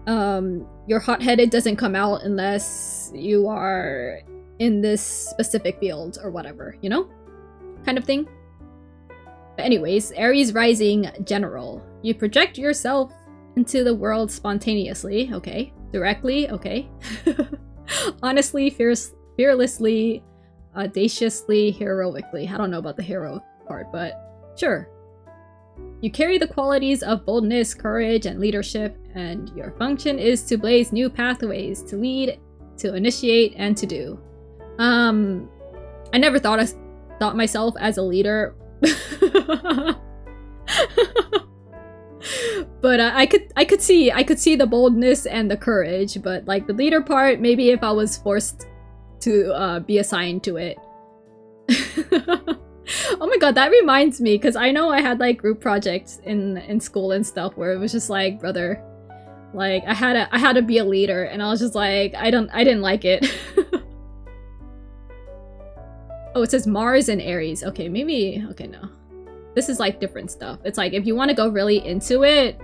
your hot-headed doesn't come out unless you are in this specific field or whatever, you know? Kind of thing. But anyways, Aries rising general. You project yourself into the world spontaneously, okay. Directly, okay. Honestly, fearlessly, audaciously, heroically. I don't know about the hero part, but sure. You carry the qualities of boldness, courage, and leadership, and your function is to blaze new pathways, to lead, to initiate, and to do. I never thought myself as a leader. But I could see the boldness and the courage, but like the leader part, maybe if I was forced to be assigned to it. Oh my god, that reminds me, because I know I had like group projects in school and stuff where it was just like, brother, like I had to be a leader, and I was just like, I didn't like it. Oh, it says Mars and Aries. Okay, maybe, okay, no. This is like different stuff. It's like if you want to go really into it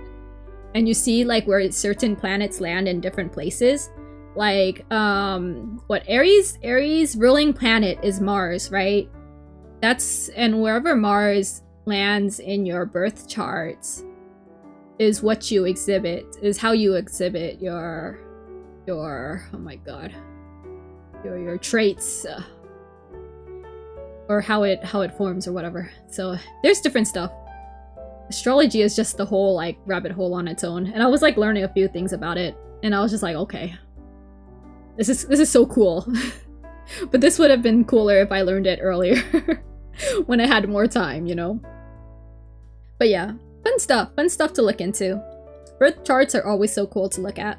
and you see like where certain planets land in different places, like what Aries ruling planet is Mars, right? And wherever Mars lands in your birth charts is what you exhibit, is how you exhibit your your, oh my god, your traits, or how it forms or whatever. So there's different stuff. Astrology is just the whole like rabbit hole on its own, and I was like learning a few things about it, and I was just like, okay, this is so cool. But this would have been cooler if I learned it earlier when I had more time, you know. But yeah, fun stuff to look into. Birth charts are always so cool to look at.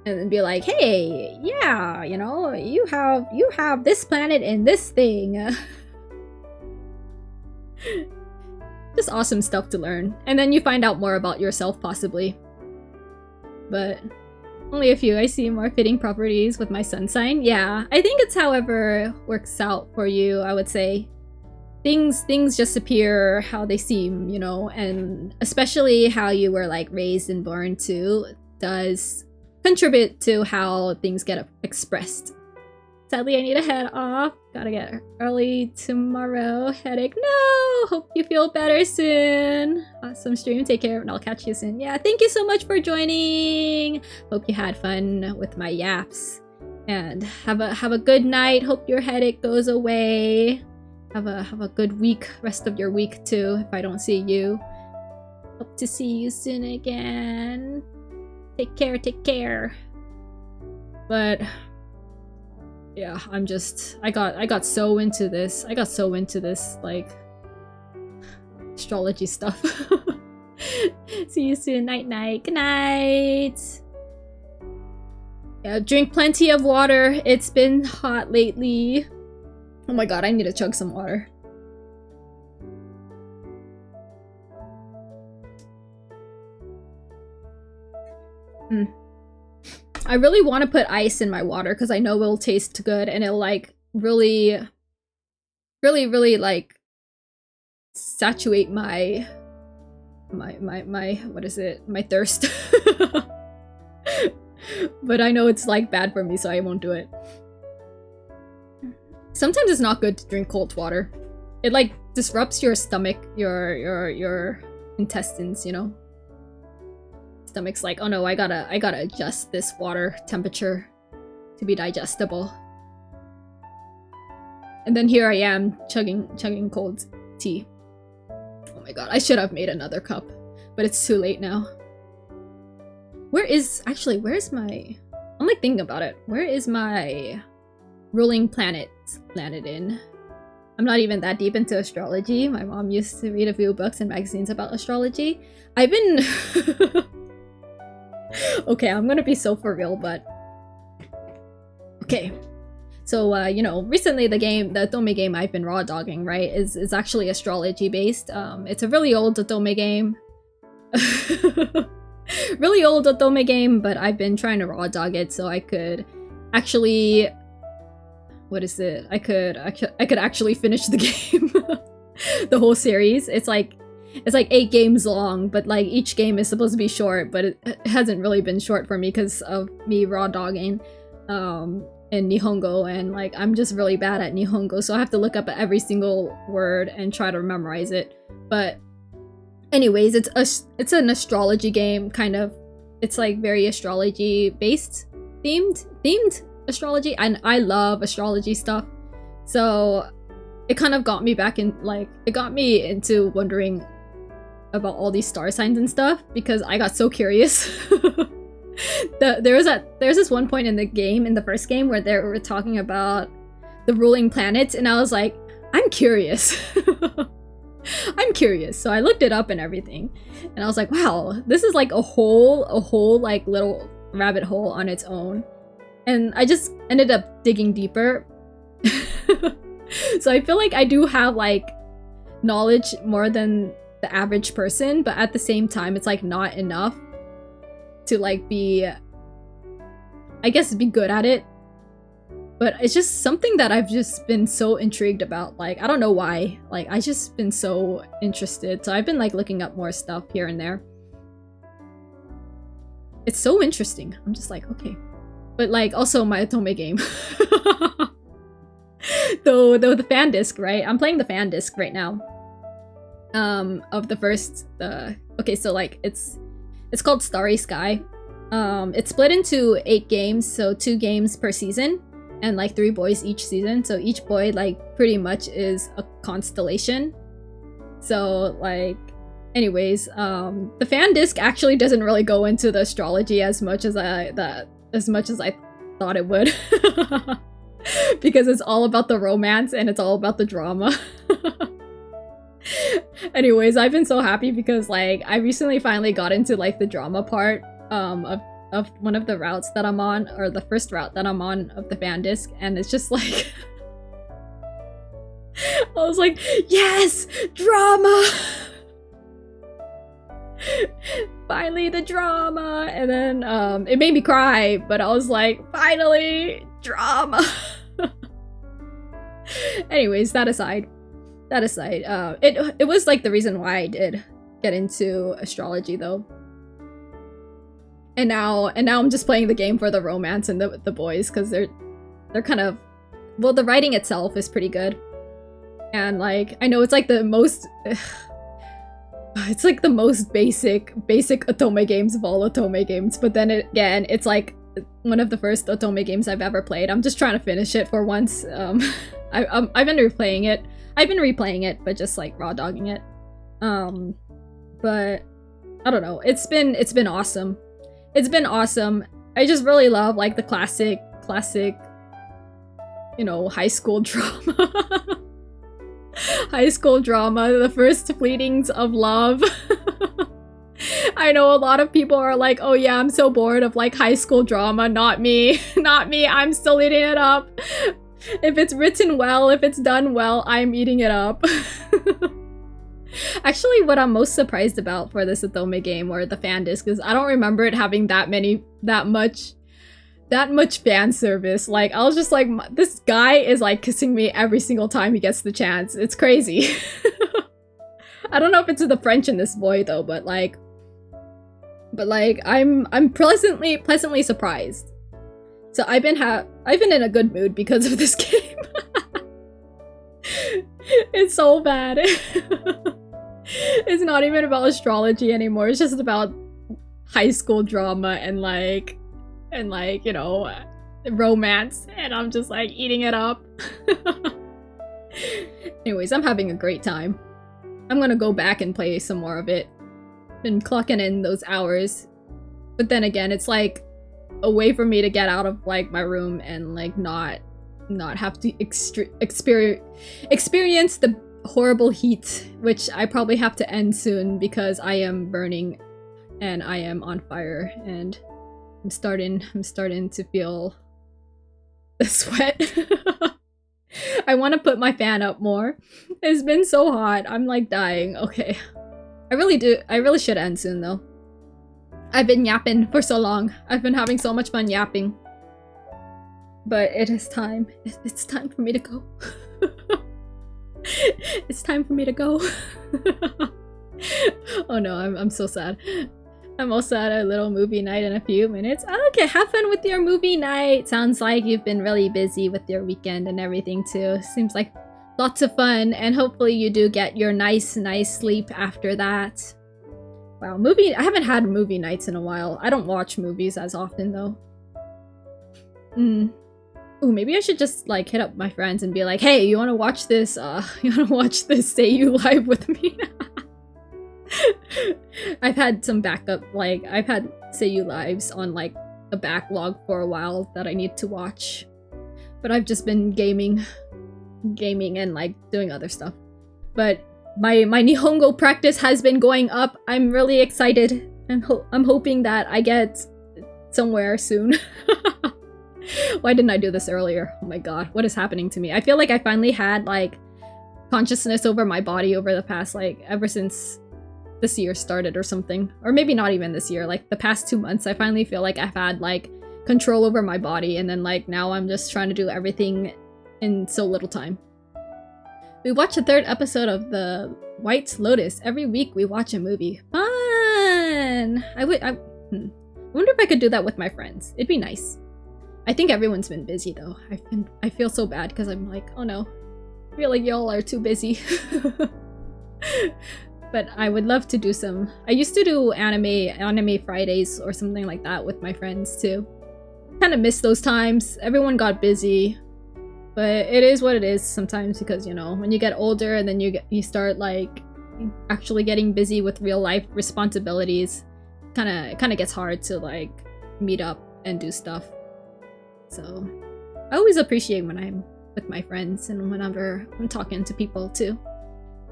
And then be like, hey, yeah, you know, you have this planet and this thing. Just awesome stuff to learn. And then you find out more about yourself, possibly. But only a few. I see more fitting properties with my sun sign. Yeah, I think it's however works out for you, I would say. Things just appear how they seem, you know, and especially how you were like raised and born too does contribute to how things get expressed. Sadly, I need to head off. Gotta get early tomorrow. Headache. No! Hope you feel better soon. Awesome stream. Take care, and I'll catch you soon. Yeah, thank you so much for joining. Hope you had fun with my yaps. And have a good night. Hope your headache goes away. Have a good week. Rest of your week too. If I don't see you, hope to see you soon again. Take care. But yeah, I got so into this. I got so into this like astrology stuff. See you soon. Night. Good night. Yeah, drink plenty of water. It's been hot lately. Oh my god, I need to chug some water. I really want to put ice in my water because I know it'll taste good and it'll like really like saturate my what is it? My thirst. But I know it's like bad for me, so I won't do it. Sometimes it's not good to drink cold water. It like disrupts your stomach, your intestines, you know? Stomach's like, oh no, I gotta adjust this water temperature to be digestible. And then here I am chugging cold tea. Oh my god, I should have made another cup, but it's too late now. Where's my... I'm like thinking about it. Where is my ruling planet landed in? I'm not even that deep into astrology. My mom used to read a few books and magazines about astrology. I've been... Okay, I'm gonna be so for real, but... Okay. So, you know, recently the Otome game I've been raw dogging, right, is actually astrology based. It's a really old Otome game. Really old Otome game, but I've been trying to raw dog it so I could actually... What is it? I could actually finish the game. The whole series. It's like 8 games long, but like each game is supposed to be short, but it hasn't really been short for me because of me raw dogging in Nihongo, and like I'm just really bad at Nihongo, so I have to look up at every single word and try to memorize it. But anyways, it's an astrology game, kind of. It's like very astrology based, themed astrology, and I love astrology stuff, so it kind of got me back in, like, it got me into wondering about all these star signs and stuff because I got so curious. There's this one point in the game, in the first game, where they were talking about the ruling planets, and I was like, I'm curious. I'm curious, so I looked it up and everything, and I was like, wow, this is like a whole like little rabbit hole on its own. And I just ended up digging deeper. So I feel like I do have like knowledge more than the average person, but at the same time it's like not enough to like be, I guess, be good at it. But it's just something that I've just been so intrigued about. Like, I don't know why. Like, I just been so interested. So I've been like looking up more stuff here and there. It's so interesting. I'm just like, okay. But like also my Otome game. Though the fan disc, right? I'm playing the fan disc right now. Of the first okay, so like it's called Starry Sky. It's split into 8 games, so 2 games per season, and like 3 boys each season. So each boy like pretty much is a constellation. So like, anyways, the fan disc actually doesn't really go into the astrology as much as I thought it would. Because it's all about the romance and it's all about the drama. Anyways, I've been so happy because like I recently finally got into like the drama part of one of the routes that I'm on, or the first route that I'm on of the fan disc, and it's just like I was like, yes, drama. Finally the drama. And then it made me cry, but I was like, finally drama. Anyways, that aside, it was like the reason why I did get into astrology though. And now I'm just playing the game for the romance and the boys, because they're kind of, well, the writing itself is pretty good. And like, I know it's like the most it's like the most basic otome games of all otome games, but then again, it's like one of the first otome games I've ever played. I'm just trying to finish it for once. I've been replaying it. But just like raw dogging it. But I don't know. It's been awesome. It's been awesome. I just really love like the classic, you know, high school drama. High school drama, the first fleetings of love. I know a lot of people are like, oh yeah, I'm so bored of like high school drama. Not me. Not me. I'm still eating it up. If it's written well, if it's done well, I'm eating it up. Actually, what I'm most surprised about for this otome game, or the fan disc, is I don't remember it having that much fan service. Like, I was just like, this guy is like kissing me every single time he gets the chance. It's crazy. I don't know if it's the French in this boy though, but like I'm pleasantly surprised. So I've been in a good mood because of this game. It's so bad. It's not even about astrology anymore. It's just about high school drama and like, you know, romance, and I'm just like eating it up. Anyways, I'm having a great time. I'm gonna go back and play some more of it. Been clocking in those hours. But then again, it's like a way for me to get out of like my room and like not have to experience the horrible heat, which I probably have to end soon because I am burning and I am on fire, and I'm starting to feel the sweat. I want to put my fan up more. It's been so hot. I'm like dying. Okay. I really should end soon though. I've been yapping for so long. I've been having so much fun yapping. But it is time. It's time for me to go. It's time for me to go. Oh no, I'm so sad. I'm also at a little movie night in a few minutes. Okay, have fun with your movie night. Sounds like you've been really busy with your weekend and everything too. Seems like lots of fun, and hopefully you do get your nice sleep after that. Wow, I haven't had movie nights in a while. I don't watch movies as often though. Ooh, maybe I should just like hit up my friends and be like, hey, you wanna watch this? Say You Live with me? I've had some backup, like I've had Say You Lives on like a backlog for a while that I need to watch. But I've just been gaming and like doing other stuff. But my Nihongo practice has been going up. I'm really excited, and I'm hoping that I get somewhere soon. Why didn't I do this earlier? Oh my god, what is happening to me? I feel like I finally had like consciousness over my body over the past, like, ever since this year started or something. Or maybe not even this year, like the past 2 months. I finally feel like I've had like control over my body, and then like now I'm just trying to do everything in so little time. We watch the 3rd episode of The White Lotus. Every week we watch a movie. Fun! I wonder if I could do that with my friends. It'd be nice. I think everyone's been busy though. I feel so bad because I'm like, oh no. I feel like y'all are too busy. But I would love to do some. I used to do anime Fridays or something like that with my friends too. Kind of miss those times. Everyone got busy, but it is what it is sometimes, because you know, when you get older and then you start like actually getting busy with real life responsibilities, kind of gets hard to like meet up and do stuff. So I always appreciate when I'm with my friends and whenever I'm talking to people too.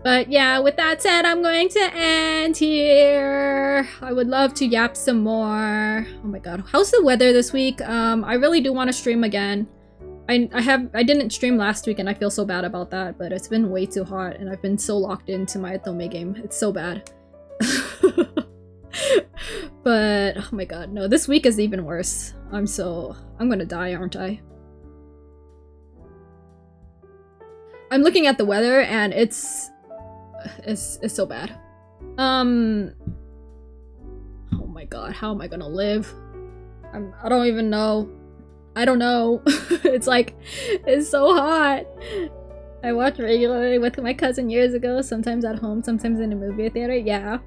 But yeah, with that said, I'm going to end here. I would love to yap some more. Oh my god, how's the weather this week? I really do want to stream again. I didn't stream last week and I feel so bad about that, but it's been way too hot and I've been so locked into my Atome game. It's so bad. But oh my god, no, this week is even worse. I'm gonna die, aren't I? I'm looking at the weather and it's so bad. Oh my god, how am I gonna live? I don't even know. I don't know. It's like, it's so hot. I watch regularly with my cousin years ago, sometimes at home, sometimes in a movie theater. Yeah.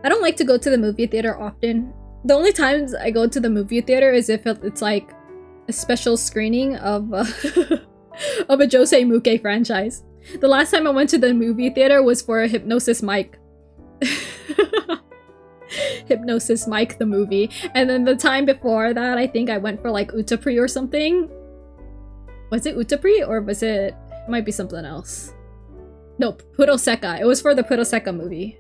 I don't like to go to the movie theater often. The only times I go to the movie theater is if it's like a special screening of of a Jose Muke franchise. The last time I went to the movie theater was for Hypnosis Mike. Hypnosis Mike the movie. And then the time before that, I think I went for like Utapri or something. Was it Utapri or was it might be something else? No, Puroseka. It was for the Puroseka movie.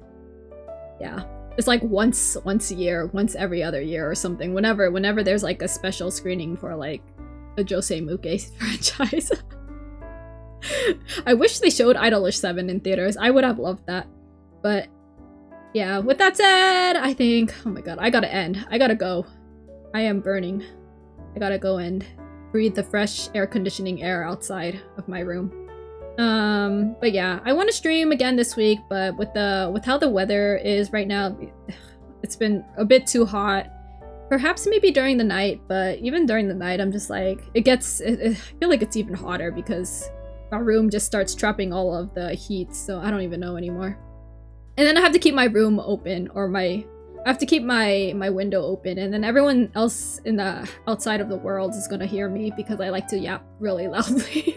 Yeah. It's like once a year, once every other year or something. Whenever there's like a special screening for like a Jose Muke franchise. I wish they showed Idolish 7 in theaters. I would have loved that. But yeah, with that said, I think, oh my god, I gotta end. I gotta go. I am burning. I gotta go and breathe the fresh air conditioning air outside of my room. But yeah, I want to stream again this week, but with how the weather is right now, it's been a bit too hot. Perhaps maybe during the night, but even during the night, I'm just like, I feel like it's even hotter because my room just starts trapping all of the heat, so I don't even know anymore. And then I have to keep my room open, or I have to keep my window open, and then everyone else in the outside of the world is gonna hear me because I like to yap really loudly.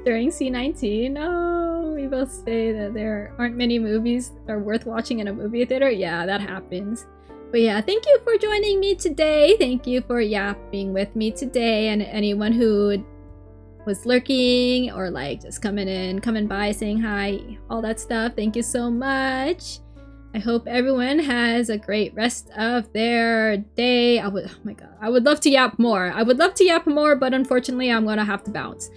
During C19, oh, we both say that there aren't many movies that are worth watching in a movie theater. Yeah, that happens. But yeah, thank you for joining me today. Thank you for yapping with me today, and anyone who was lurking or like just coming by, saying hi, all that stuff. Thank you so much. I hope everyone has a great rest of their day. Oh my god, I would love to yap more. But unfortunately I'm gonna have to bounce.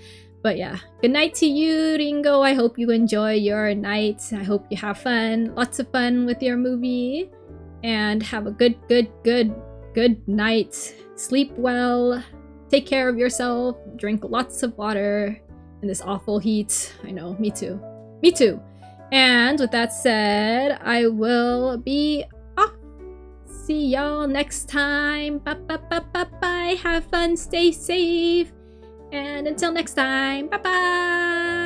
But yeah, good night to you, Ringo. I hope you enjoy your night. I hope you have fun, lots of fun with your movie, and have a good night. Sleep well, take care of yourself, drink lots of water in this awful heat. I know, me too. And with that said, I will be off. See y'all next time. Bye. Have fun, stay safe. And until next time, bye.